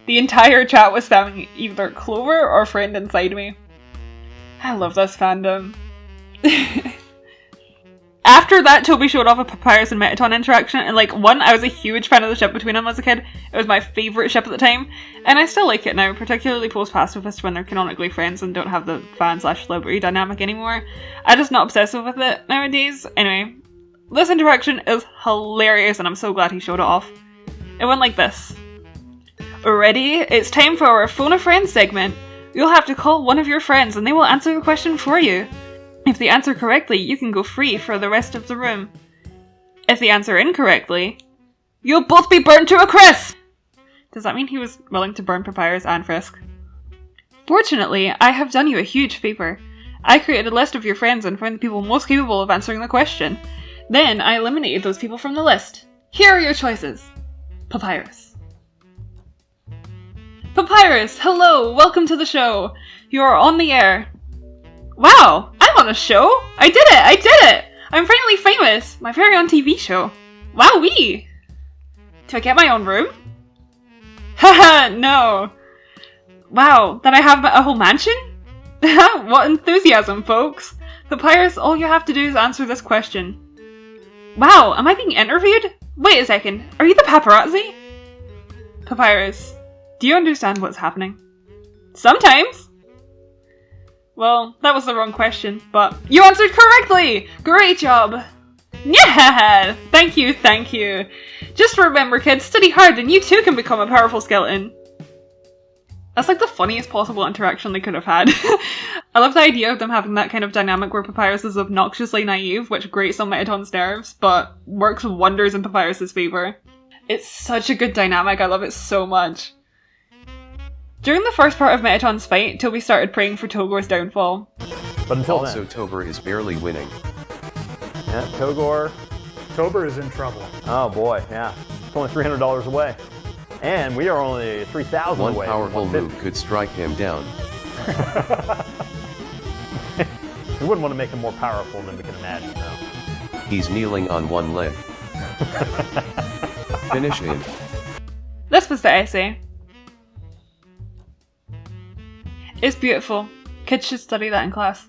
the entire chat was spamming either Clover or Friend Inside Me. I love this fandom. After that, Toby showed off a Papyrus and Metaton interaction, and I was a huge fan of the ship between them as a kid. It was my favourite ship at the time, and I still like it now, particularly post-Pacifist when they're canonically friends and don't have the fan/celebrity dynamic anymore. I'm just not obsessive with it nowadays. Anyway, this interaction is hilarious, and I'm so glad he showed it off. It went like this. Ready? It's time for our Phone a Friend segment. You'll have to call one of your friends and they will answer the question for you. If they answer correctly, you can go free for the rest of the room. If they answer incorrectly, you'll both be burnt to a crisp! Does that mean he was willing to burn Papyrus and Frisk? Fortunately, I have done you a huge favour. I created a list of your friends and found the people most capable of answering the question. Then I eliminated those people from the list. Here are your choices. Papyrus. Papyrus, hello! Welcome to the show! You are on the air. Wow! I'm on a show! I did it! I did it! I'm finally famous! My very own TV show. Wowee! Do I get my own room? Haha, no! Wow, then I have a whole mansion? What enthusiasm, folks! Papyrus, all you have to do is answer this question. Wow, am I being interviewed? Wait a second, are you the paparazzi? Papyrus, do you understand what's happening? Sometimes! Well, that was the wrong question, but you answered correctly! Great job! Yeah! Thank you, thank you. Just remember, kids, study hard and you too can become a powerful skeleton. That's like the funniest possible interaction they could have had. I love the idea of them having that kind of dynamic where Papyrus is obnoxiously naive, which grates on Metaton's nerves, but works wonders in Papyrus's favour. It's such a good dynamic, I love it so much. During the first part of Metaton's fight, Toby started praying for Togor's downfall. But until Also, then, Tober is barely winning. yeah, Togor. Tober is in trouble. Oh boy, yeah. It's only $300 away. And we are only 3,000 One away. powerful from move could strike him down. We wouldn't want to make him more powerful than we can imagine, though. He's kneeling on one leg. Finish him. This was the essay. It's beautiful. Kids should study that in class.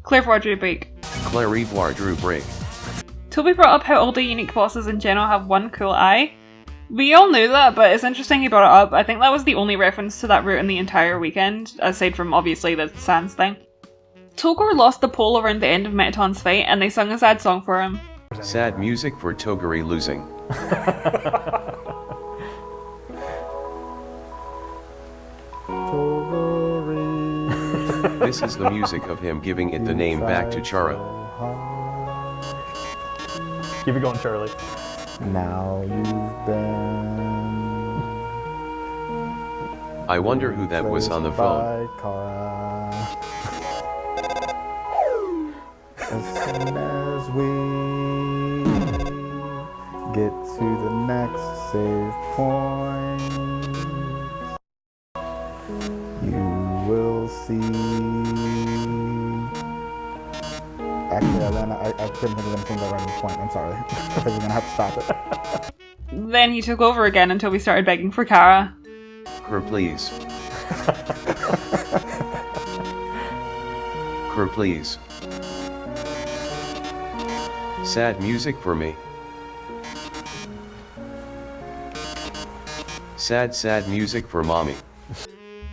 Clairvoyant Drew break. Clairvoyant Drew break. Toby brought up how all the unique bosses in general have one cool eye. We all knew that, but it's interesting he brought it up. I think that was the only reference to that route in the entire weekend, aside from obviously the Sans thing. Togor lost the pole around the end of Metaton's fight, and they sung a sad song for him. Sad music for Toguri losing. This is the music of him giving it the name back to Chara. Keep it going, Charlie. Now you've been. I wonder who that was on the phone. As soon as we get to the next save point, you will see. Actually, I couldn't think of anything that random point. I'm sorry. I think we're gonna have to stop it. Then he took over again until we started begging for Kara. Her please. Her please. Sad music for me. Sad sad music for mommy.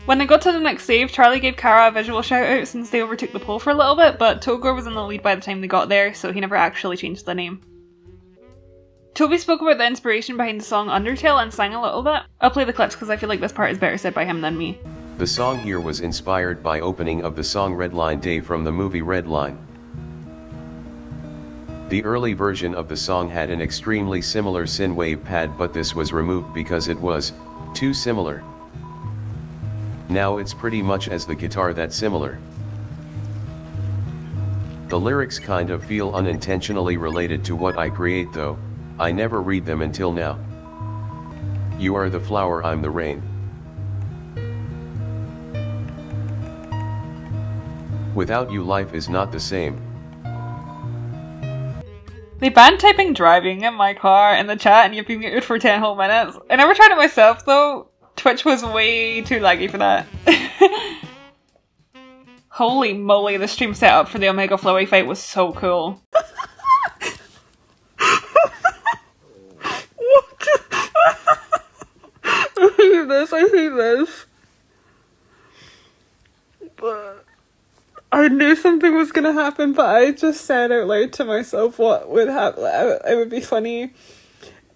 When they got to the next save, Charlie gave Kara a visual shout out since they overtook the poll for a little bit, but Togor was in the lead by the time they got there, so he never actually changed the name. Toby spoke about the inspiration behind the song Undertale and sang a little bit. I'll play the clips because I feel like this part is better said by him than me. The song here was inspired by opening of the song Redline Day from the movie Redline. The early version of the song had an extremely similar synthwave pad, but this was removed because it was too similar. Now it's pretty much as the guitar that similar. The lyrics kind of feel unintentionally related to what I create though, I never read them until now. You are the flower, I'm the rain. Without you life is not the same. They banned typing driving in my car in the chat and you've been muted for 10 whole minutes. I never tried it myself though. Twitch was way too laggy for that. Holy moly, the stream setup for the Omega Flurry fight was so cool. I hate this. But I knew something was gonna happen, but I just said out loud to myself what would happen. It would be funny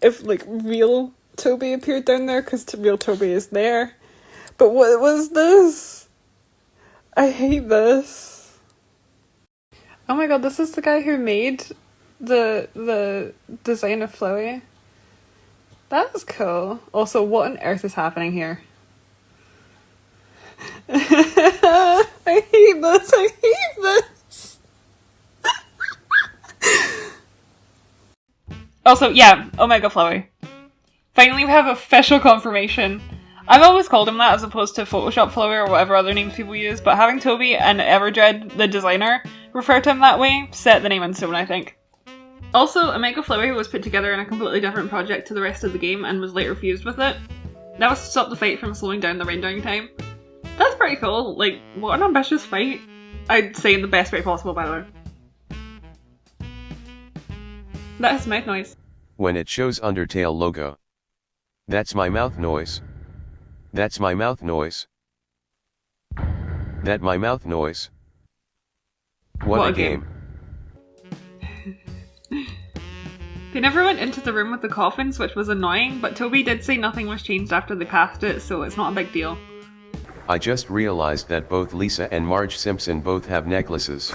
if, like, real Toby appeared down there, because real Toby is there. But what was this? I hate this. Oh my god, this is the guy who made the design of Flowey. That was cool. Also, what on earth is happening here? I hate this. I hate this. Also, yeah, Omega Flowey. Finally, we have official confirmation. I've always called him that as opposed to Photoshop Flowey or whatever other names people use, but having Toby and Everdread, the designer, refer to him that way set the name in stone, I think. Also, Omega Flowey was put together in a completely different project to the rest of the game and was later fused with it. That was to stop the fight from slowing down the rendering time. That's pretty cool. Like, what an ambitious fight. I'd say in the best way possible, by the way. That is mouth noise. When it shows Undertale logo. That's my mouth noise. That's my mouth noise. That my mouth noise. What a game. They never went into the room with the coffins, which was annoying, but Toby did say nothing was changed after they passed it, so it's not a big deal. I just realized that both Lisa and Marge Simpson both have necklaces.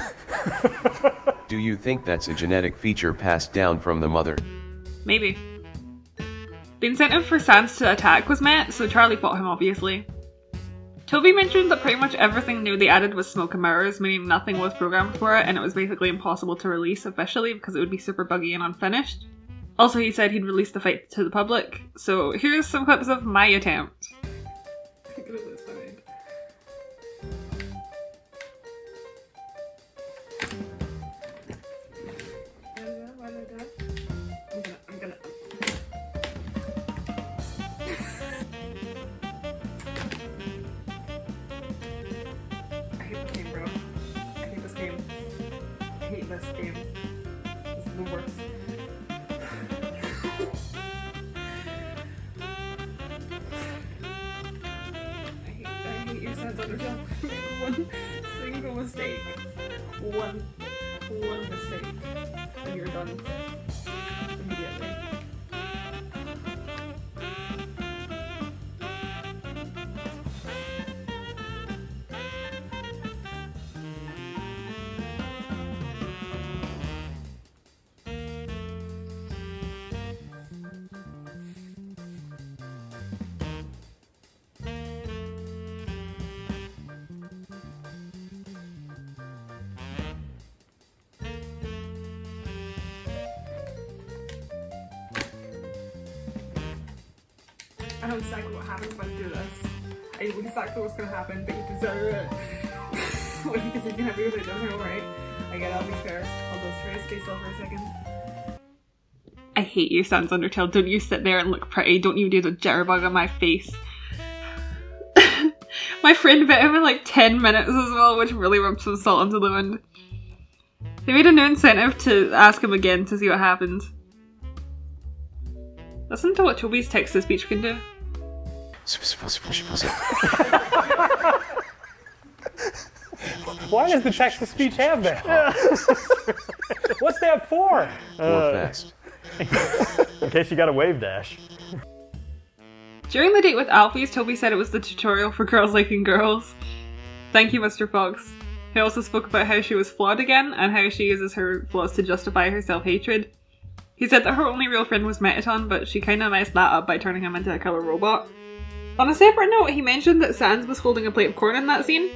Do you think that's a genetic feature passed down from the mother? Maybe. The incentive for Sans to attack was met, so Charlie fought him obviously. Toby mentioned that pretty much everything new they added was smoke and mirrors, meaning nothing was programmed for it and it was basically impossible to release officially because it would be super buggy and unfinished. Also, he said he'd release the fight to the public, so here's some clips of my attempt. This game is the worst. I hate your sense Undertale. One single mistake. One mistake. And you're done. Immediately. I know exactly what happens when I do this. I know exactly what's gonna happen, but you deserve it. What do you think you're gonna do with it? Don't know, right? I get it, I'll be fair. I'll go straight stay still for a second. I hate you, Sans Undertale. Don't you sit there and look pretty. Don't you do the jitterbug on my face. My friend bit him in like 10 minutes as well, which really rubbed some salt into the wind. They made a new incentive to ask him again to see what happens. Listen to what Toby's text-to-speech can do. Why does the text-to-speech have that? What's that for? Or fast. In case you got a wave dash. During the date with Alfie's, Toby said it was the tutorial for girls liking girls. Thank you, Mr. Fox. He also spoke about how she was flawed again, and how she uses her flaws to justify her self-hatred. He said that her only real friend was Metaton, but she kinda messed that up by turning him into a killer robot. On a separate note, he mentioned that Sans was holding a plate of corn in that scene.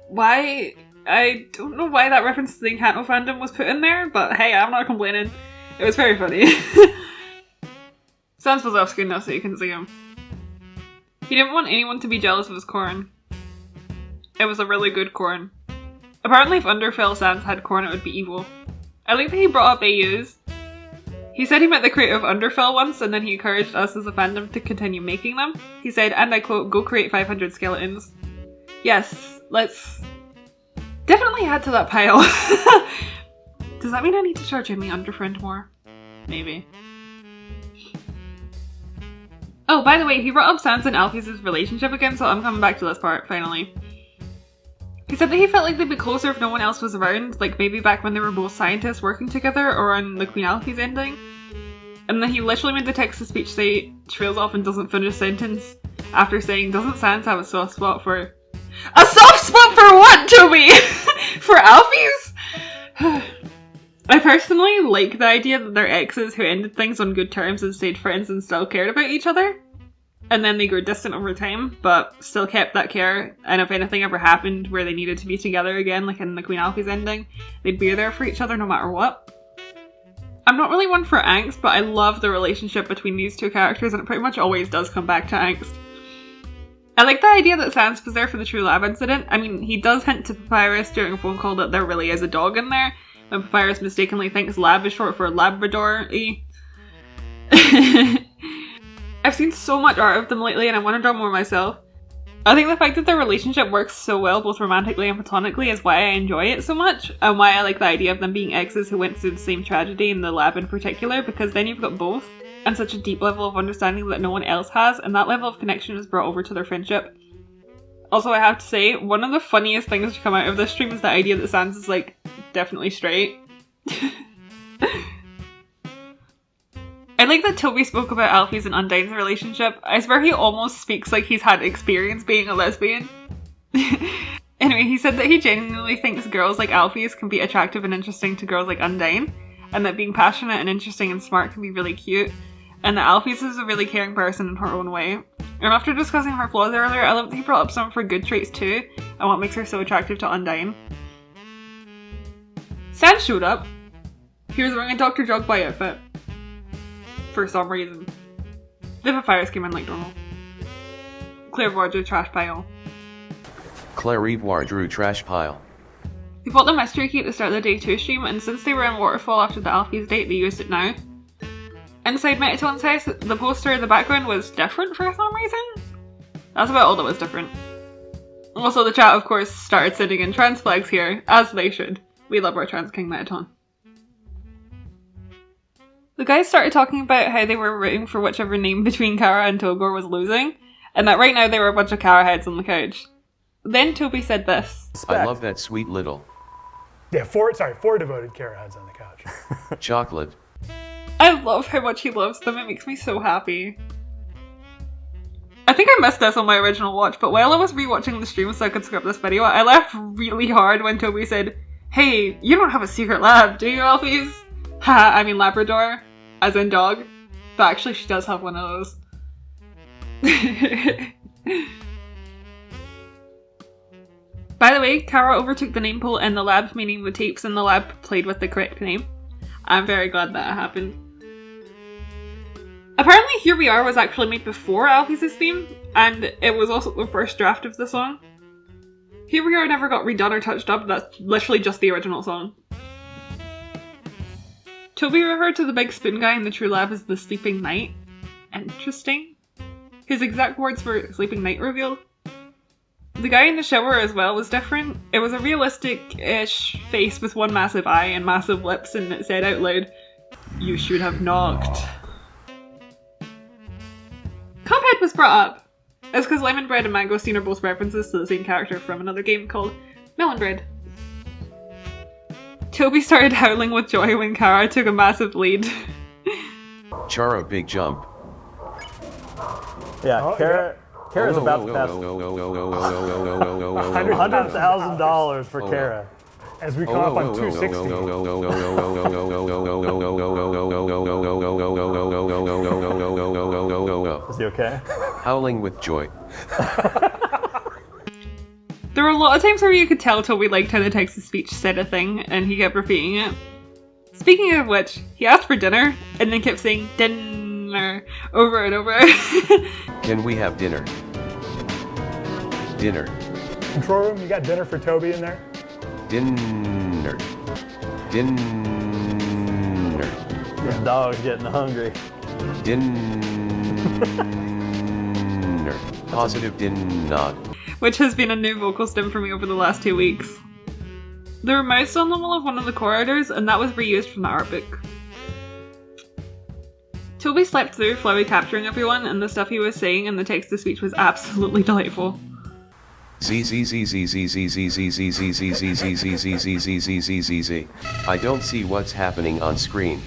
Why? I don't know why that reference to the Encanto fandom was put in there, but hey, I'm not complaining. It was very funny. Sans was off screen now so you can see him. He didn't want anyone to be jealous of his corn. It was a really good corn. Apparently if Undertale Sans had corn it would be evil. I like that he brought up AUs. He said he met the creator of Undertale once and then he encouraged us as a fandom to continue making them. He said, and I quote, "Go create 500 skeletons." Yes, let's definitely add to that pile. Does that mean I need to charge Jimmy Underfriend more? Maybe. Oh, by the way, he brought up Sans and Alfie's relationship again, so I'm coming back to this part, finally. He said that he felt like they'd be closer if no one else was around, like maybe back when they were both scientists working together, or on the Queen Alfie's ending. And then he literally made the text-to-speech say, trails off and doesn't finish a sentence, after saying, doesn't Sans have a soft spot for... A soft spot for what, Toby? For Alfie's? I personally like the idea that they're exes who ended things on good terms and stayed friends and still cared about each other. And then they grew distant over time, but still kept that care, and if anything ever happened where they needed to be together again, like in the Queen Alfie's ending, they'd be there for each other no matter what. I'm not really one for angst, but I love the relationship between these two characters, and it pretty much always does come back to angst. I like the idea that Sans was there for the True Lab incident. I mean, he does hint to Papyrus during a phone call that there really is a dog in there, when Papyrus mistakenly thinks lab is short for Labrador-y. I've seen so much art of them lately and I want to draw more myself. I think the fact that their relationship works so well both romantically and platonically is why I enjoy it so much, and why I like the idea of them being exes who went through the same tragedy in the lab in particular, because then you've got both, and such a deep level of understanding that no one else has, and that level of connection is brought over to their friendship. Also, I have to say, one of the funniest things to come out of this stream is the idea that Sans is, like, definitely straight. I like that Toby spoke about Alfie's and Undyne's relationship. I swear he almost speaks like he's had experience being a lesbian. Anyway, he said that he genuinely thinks girls like Alfie's can be attractive and interesting to girls like Undyne, and that being passionate and interesting and smart can be really cute, and that Alfie's is a really caring person in her own way. And after discussing her flaws earlier, I love that he brought up some of her good traits too, and what makes her so attractive to Undyne. Sans showed up. He was wearing a Dr. Jogby outfit. For some reason. The Papyrus came in like normal. Clairvoyant drew trash pile. Clairvoyant drew trash pile. They bought the mystery key at the start of the day 2 stream, and since they were in Waterfall after the Alfie's date, they used it now. Inside Metaton's house, the poster in the background was different for some reason. That's about all that was different. Also, the chat, of course, started sitting in trans flags here, as they should. We love our trans king Metaton. The guys started talking about how they were rooting for whichever name between Kara and Togor was losing, and that right now they were a bunch of Kara heads on the couch. Then Toby said this. I love that sweet little... Yeah, four devoted Kara heads on the couch. chocolate. I love how much he loves them, it makes me so happy. I think I missed this on my original watch, but while I was rewatching the stream so I could script this video, I laughed really hard when Toby said, "Hey, you don't have a secret lab, do you, Alfie's?" Ha, I mean Labrador, as in dog. But actually she does have one of those. By the way, Kara overtook the name poll in the lab, meaning the tapes in the lab played with the correct name. I'm very glad that happened. Apparently Here We Are was actually made before Alfie's theme, and it was also the first draft of the song. Here We Are never got redone or touched up, that's literally just the original song. Toby referred to the big spoon guy in the True Lab as the Sleeping Knight. Interesting. His exact words were Sleeping Knight revealed. The guy in the shower as well was different. It was a realistic-ish face with one massive eye and massive lips, and it said out loud, "You should have knocked." Cuphead was brought up. It's because lemon bread and mangosteen are both references to the same character from another game called Melon Bread. Toby started howling with joy when Kara took a massive lead. Charo big jump. Yeah, Kara's about to pass $100,000 for Kara. As we come up on 260. Is he okay? Howling with joy. There were a lot of times where you could tell Toby liked how the text-to-speech said a thing, and he kept repeating it. Speaking of which, he asked for dinner, and then kept saying dinner over and over. Can we have dinner? Dinner. Control room, you got dinner for Toby in there? Dinner. Dinner. This dog's getting hungry. Dinner. Positive din not. Which has been a new vocal stem for me over the last 2 weeks. There were mice on the wall of one of the corridors, and that was reused from the art book. Toby slept through Flowey capturing everyone, and the stuff he was saying in the text-to-speech was absolutely delightful. I don't see what's happening on screen.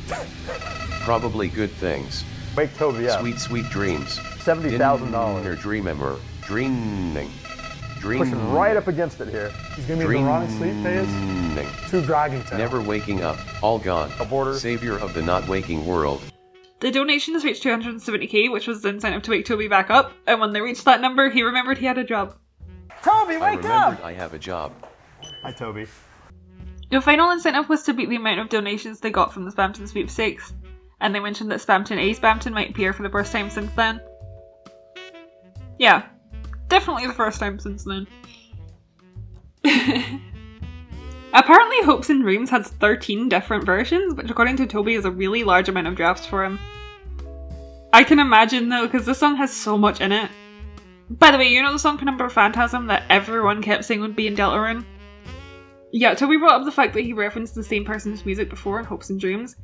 Probably good things. Wake Toby up. Sweet, sweet dreams. $70,000. Dreamember. Dreaming. Pushing right up against it here. He's gonna be in the wrong sleep phase. Too groggy to. Never waking up. All gone. Aborter. Savior of the not waking world. The donations reached 270k, which was the incentive to wake Toby back up, and when they reached that number, he remembered he had a job. Toby, I wake remembered up! I have a job. Hi, Toby. The final incentive was to beat the amount of donations they got from the Spamton sweepstakes, and they mentioned that Spamton A Spamton might appear for the first time since then. Yeah, definitely the first time since then. Apparently Hopes and Dreams has 13 different versions, which according to Toby is a really large amount of drafts for him. I can imagine though, because this song has so much in it. By the way, you know the song Penumbra Phantasm that everyone kept saying would be in Deltarune? Yeah, Toby brought up the fact that he referenced the same person's music before in Hopes and Dreams,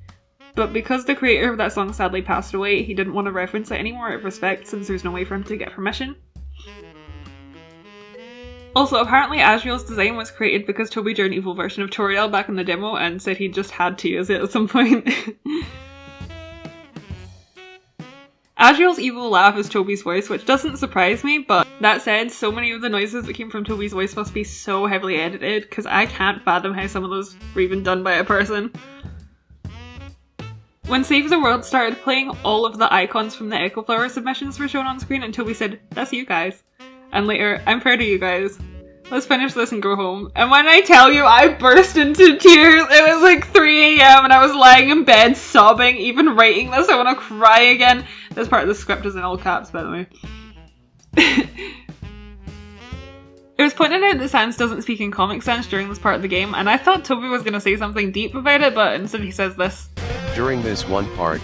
but because the creator of that song sadly passed away, he didn't want to reference it anymore out of respect since there's no way for him to get permission. Also, apparently Asriel's design was created because Toby drew an evil version of Toriel back in the demo and said he just had to use it at some point. Asriel's evil laugh is Toby's voice, which doesn't surprise me, but that said, so many of the noises that came from Toby's voice must be so heavily edited, because I can't fathom how some of those were even done by a person. When Save the World started playing, all of the icons from the Echo Flower submissions were shown on screen, and Toby said, "That's you guys." And later, "I'm proud of you guys. Let's finish this and go home." And when I tell you, I burst into tears. It was like 3 a.m. and I was lying in bed sobbing. Even writing this, I want to cry again. This part of the script is in all caps, by the way. It was pointed out that Sans doesn't speak in Comic Sans during this part of the game, and I thought Toby was going to say something deep about it, but instead he says this. During this one part,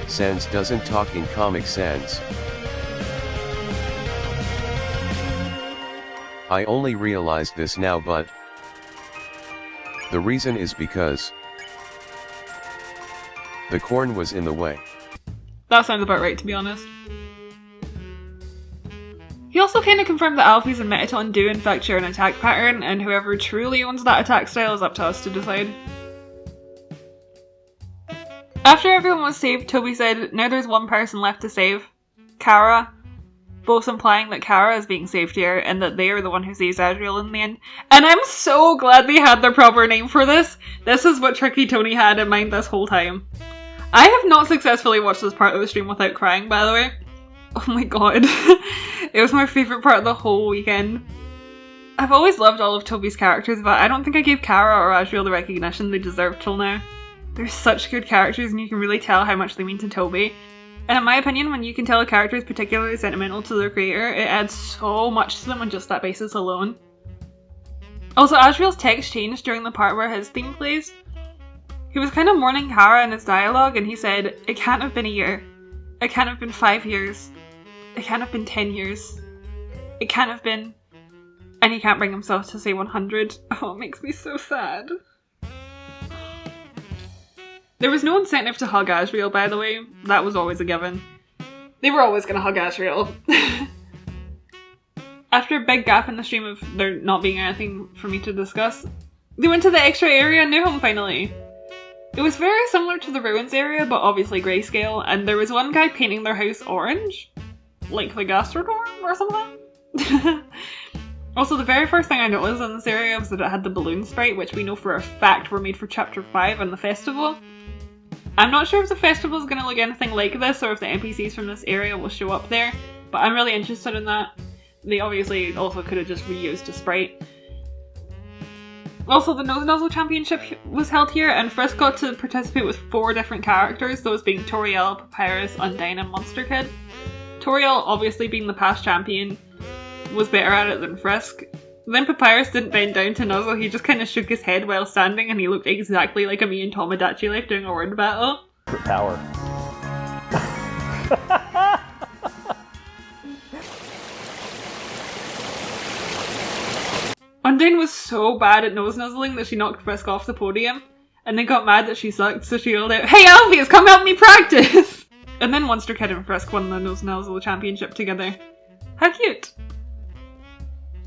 Sans doesn't talk in Comic Sans. I only realized this now, but the reason is because the corn was in the way. That sounds about right, to be honest. He also kind of confirmed that Alphys and Metaton do in fact share an attack pattern, and whoever truly owns that attack style is up to us to decide. After everyone was saved, Toby said, "Now there's one person left to save. Kara." Both implying that Kara is being saved here, and that they are the one who saves Asriel in the end. And I'm so glad they had their proper name for this. This is what Tricky Tony had in mind this whole time. I have not successfully watched this part of the stream without crying, by the way. Oh my god. It was my favourite part of the whole weekend. I've always loved all of Toby's characters, but I don't think I gave Kara or Asriel the recognition they deserved till now. They're such good characters, and you can really tell how much they mean to Toby. And in my opinion, when you can tell a character is particularly sentimental to their creator, it adds so much to them on just that basis alone. Also, Asriel's text changed during the part where his theme plays. He was kind of mourning Kara in his dialogue, and he said, "It can't have been a year. It can't have been 5 years. It can't have been 10 years. It can't have been..." And he can't bring himself to say 100. Oh, it makes me so sad. There was no incentive to hug Asriel, by the way. That was always a given. They were always gonna hug Asriel. After a big gap in the stream of there not being anything for me to discuss, they went to the extra area in New Home finally. It was very similar to the ruins area, but obviously grayscale, and there was one guy painting their house orange. Like the Gastrodome or something? Also, the very first thing I noticed in this area was that it had the balloon sprite, which we know for a fact were made for Chapter 5 and the festival. I'm not sure if the festival is going to look anything like this, or if the NPCs from this area will show up there, but I'm really interested in that. They obviously also could have just reused a sprite. Also, the Nose Nozzle Championship was held here, and Frisk got to participate with 4 different characters, those being Toriel, Papyrus, Undyne, and Monster Kid. Toriel, obviously being the past champion, was better at it than Frisk. Then Papyrus didn't bend down to nuzzle, he just kind of shook his head while standing, and he looked exactly like a me and Tomodachi life doing a word battle. Power. Undyne was so bad at nose nuzzling that she knocked Frisk off the podium, and then got mad that she sucked, so she yelled out, "Hey Alpheus, come help me practice!" And then Monster Kid and Frisk won the Nose Nuzzle Championship together. How cute!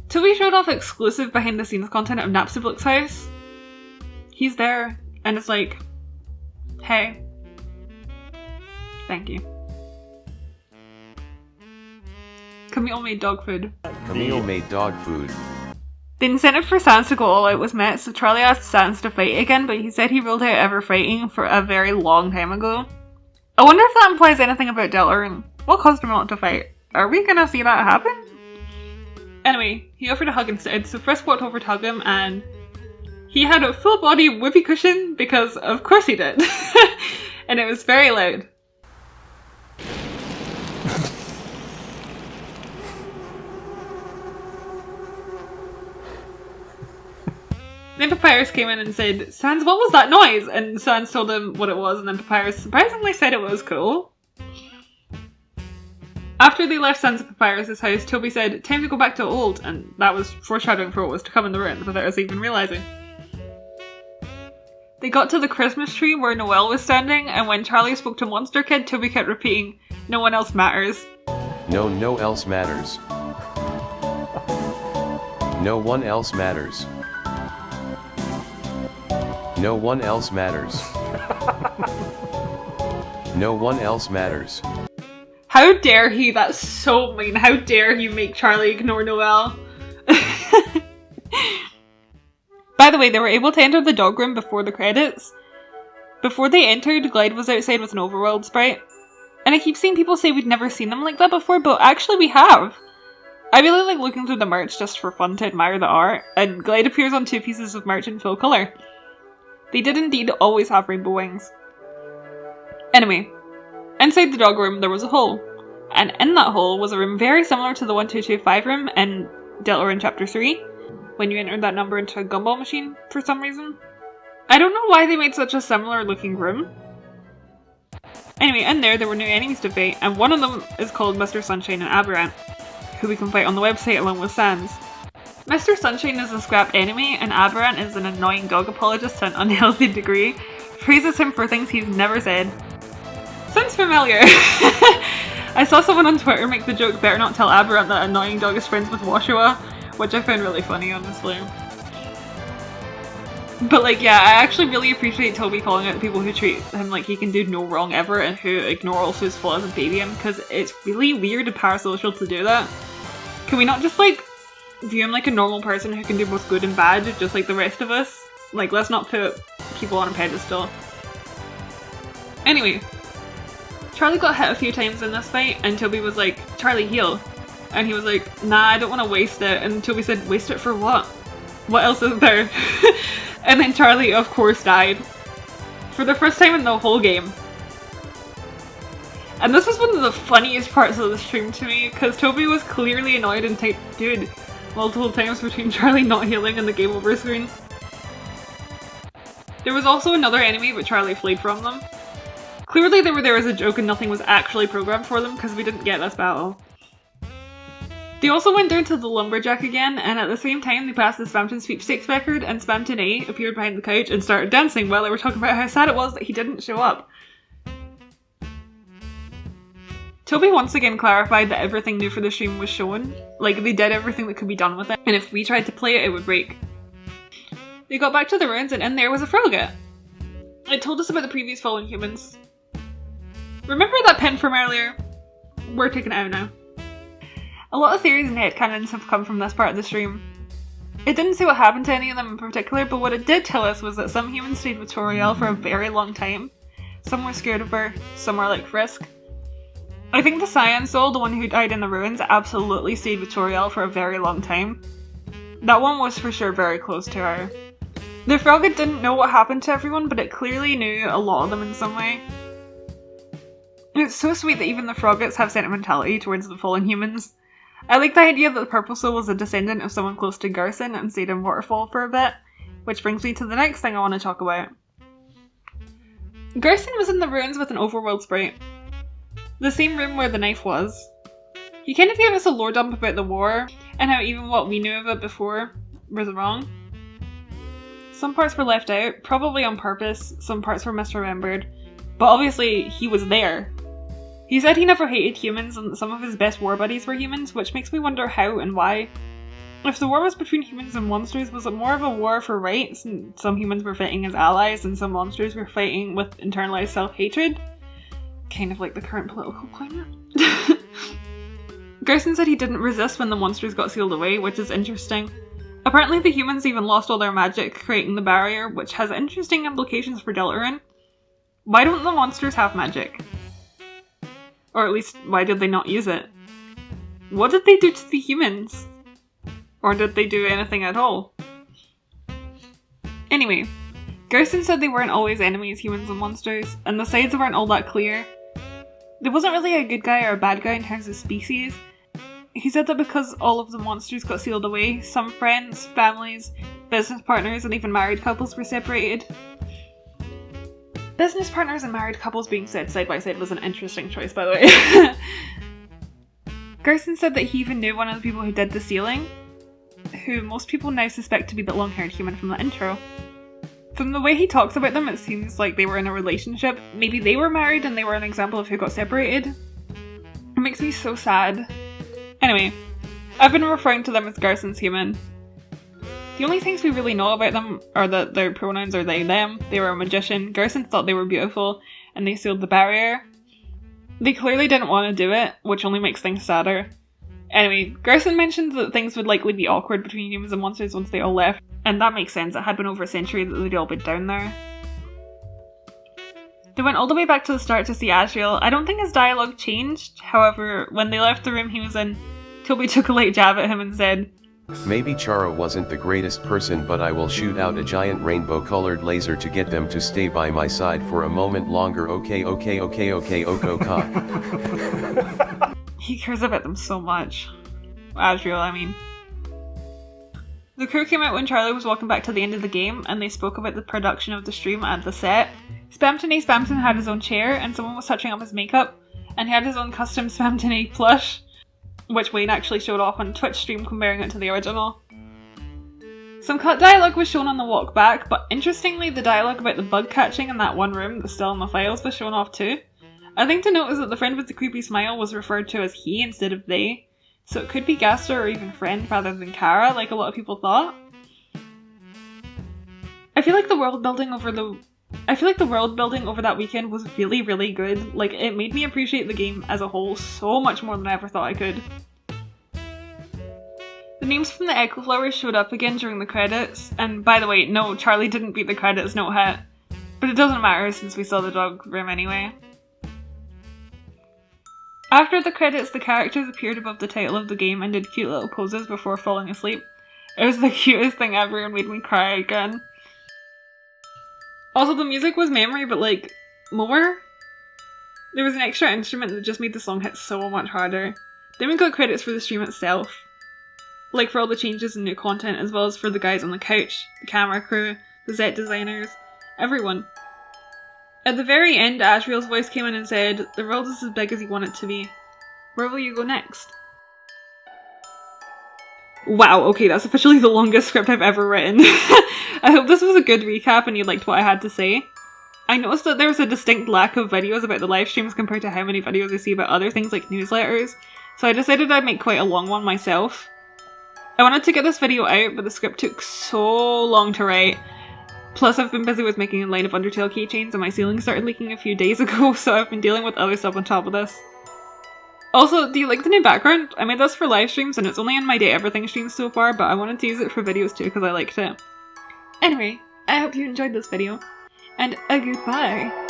Toby showed off exclusive behind the scenes content of Napstablook's house. He's there, and it's like, hey, thank you. Camille made dog food. Camille made dog food. The incentive for Sans to go all out was met, so Charlie asked Sans to fight again, but he said he ruled out ever fighting for a very long time ago. I wonder if that implies anything about Deltarune. What caused him not to fight? Are we gonna see that happen? Anyway, he offered a hug instead, so Frisk walked over to hug him, and he had a full body whoopee cushion, because of course he did. And it was very loud. Then Papyrus came in and said, "Sans, what was that noise?" And Sans told him what it was, and then Papyrus surprisingly said it was cool. After they left Sans and Papyrus' house, Toby said, "Time to go back to old," and that was foreshadowing for what was to come in the ruins without us even realising. They got to the Christmas tree where Noelle was standing, and when Charlie spoke to Monster Kid, Toby kept repeating, "No one else matters." No else matters. No one else matters. No one else matters. No one else matters. How dare he? That's so mean. How dare you make Charlie ignore Noelle? By the way, they were able to enter the dog room before the credits. Before they entered, Glide was outside with an overworld sprite. And I keep seeing people say we'd never seen them like that before, but actually we have. I really like looking through the merch just for fun to admire the art, and Glide appears on 2 pieces of merch in full colour. They did indeed always have rainbow wings. Anyway, inside the dog room there was a hole, and in that hole was a room very similar to the 1225 room in Deltarune Chapter 3, when you entered that number into a gumball machine for some reason. I don't know why they made such a similar looking room. Anyway, in there were new enemies to fight, and one of them is called Mr. Sunshine and Aberrant, who we can fight on the website along with Sans. Mr. Sunshine is a scrap enemy, and Aberrant is an annoying dog apologist to an unhealthy degree. Praises him for things he's never said. Sounds familiar. I saw someone on Twitter make the joke, "Better not tell Aberrant that annoying dog is friends with Washua," which I found really funny, honestly. But like, yeah, I actually really appreciate Toby calling out the people who treat him like he can do no wrong ever and who ignore also his flaws and baby him, because it's really weird and parasocial to do that. Can we not just like view him like a normal person who can do both good and bad, just like the rest of us? Like, let's not put people on a pedestal. Anyway, Charlie got hit a few times in this fight, and Toby was like, "Charlie, heal." And he was like, "Nah, I don't want to waste it." And Toby said, "Waste it for what? What else is there?" And then Charlie, of course, died. For the first time in the whole game. And this was one of the funniest parts of the stream to me, because Toby was clearly annoyed and typed "dude" multiple times between Charlie not healing and the game over screen. There was also another enemy, but Charlie fled from them. Clearly they were there as a joke and nothing was actually programmed for them, because we didn't get this battle. They also went down to the Lumberjack again, and at the same time they passed the Spamton sweepstakes record, and Spamton A appeared behind the couch and started dancing while they were talking about how sad it was that he didn't show up. Toby once again clarified that everything new for the stream was shown. Like, they did everything that could be done with it, and if we tried to play it, it would break. They got back to the ruins, and in there was a frogget. It told us about the previous fallen humans. Remember that pin from earlier? We're taking it out now. A lot of theories and headcanons have come from this part of the stream. It didn't say what happened to any of them in particular, but what it did tell us was that some humans stayed with Toriel for a very long time. Some were scared of her, some were like Frisk. I think the Cyan Soul, the one who died in the ruins, absolutely stayed with Toriel for a very long time. That one was for sure very close to her. The frogget didn't know what happened to everyone, but it clearly knew a lot of them in some way. It's so sweet that even the froggets have sentimentality towards the fallen humans. I like the idea that the Purple Soul was a descendant of someone close to Garson and stayed in Waterfall for a bit, which brings me to the next thing I want to talk about. Garson was in the ruins with an overworld sprite. The same room where the knife was. He kind of gave us a lore dump about the war, and how even what we knew of it before was wrong. Some parts were left out, probably on purpose, some parts were misremembered, but obviously he was there. He said he never hated humans and that some of his best war buddies were humans, which makes me wonder how and why. If the war was between humans and monsters, was it more of a war for rights, and some humans were fighting as allies and some monsters were fighting with internalized self-hatred? Kind of like the current political climate. Garson said he didn't resist when the monsters got sealed away, which is interesting. Apparently the humans even lost all their magic creating the barrier, which has interesting implications for Deltarune. Why don't the monsters have magic? Or at least, why did they not use it? What did they do to the humans? Or did they do anything at all? Anyway, Garson said they weren't always enemies, humans and monsters, and the sides weren't all that clear. There wasn't really a good guy or a bad guy in terms of species. He said that because all of the monsters got sealed away, some friends, families, business partners, and even married couples were separated. Business partners and married couples being said side by side was an interesting choice, by the way. Garson said that he even knew one of the people who did the sealing, who most people now suspect to be the long-haired human from the intro. From the way he talks about them, it seems like they were in a relationship. Maybe they were married and they were an example of who got separated. It makes me so sad. Anyway, I've been referring to them as Garson's human. The only things we really know about them are that their pronouns are they, them. They were a magician. Garson thought they were beautiful, and they sealed the barrier. They clearly didn't want to do it, which only makes things sadder. Anyway, Garson mentioned that things would likely be awkward between humans and monsters once they all left, and that makes sense. It had been over a century that they'd all been down there. They went all the way back to the start to see Asriel. I don't think his dialogue changed, however, when they left the room he was in, Toby took a light jab at him and said, Maybe Chara wasn't the greatest person, but I will shoot out a giant rainbow-colored laser to get them to stay by my side for a moment longer. Okay, ok. He cares about them so much. Asriel, I mean. The crew came out when Charlie was walking back to the end of the game, and they spoke about the production of the stream and the set. Spamton had his own chair, and someone was touching up his makeup, and he had his own custom Spamton plush, which Wayne actually showed off on Twitch stream comparing it to the original. Some cut dialogue was shown on the walk back, but interestingly the dialogue about the bug catching in that one room that's still in the files was shown off too. I think to note is that the friend with the creepy smile was referred to as he instead of they, so it could be Gaster or even friend rather than Kara, like a lot of people thought. I feel like the world building over that weekend was really, really good. Like, it made me appreciate the game as a whole so much more than I ever thought I could. The names from the Echo Flowers showed up again during the credits, and by the way, no, Charlie didn't beat the credits note hit, but it doesn't matter since we saw the dog room anyway. After the credits, the characters appeared above the title of the game and did cute little poses before falling asleep. It was the cutest thing ever and made me cry again. Also, the music was memory, but like, more? There was an extra instrument that just made the song hit so much harder. Then we got credits for the stream itself. Like for all the changes and new content, as well as for the guys on the couch, the camera crew, the set designers, everyone. At the very end, Asriel's voice came in and said, "The world is as big as you want it to be. Where will you go next?" Wow, okay, that's officially the longest script I've ever written. I hope this was a good recap and you liked what I had to say. I noticed that there was a distinct lack of videos about the live streams compared to how many videos I see about other things like newsletters, so I decided I'd make quite a long one myself. I wanted to get this video out, but the script took so long to write. Plus I've been busy with making a line of Undertale keychains and my ceiling started leaking a few days ago, so I've been dealing with other stuff on top of this. Also, do you like the new background? I made this for live streams and it's only in my Day Everything streams so far, but I wanted to use it for videos too because I liked it. Anyway, I hope you enjoyed this video, and a goodbye!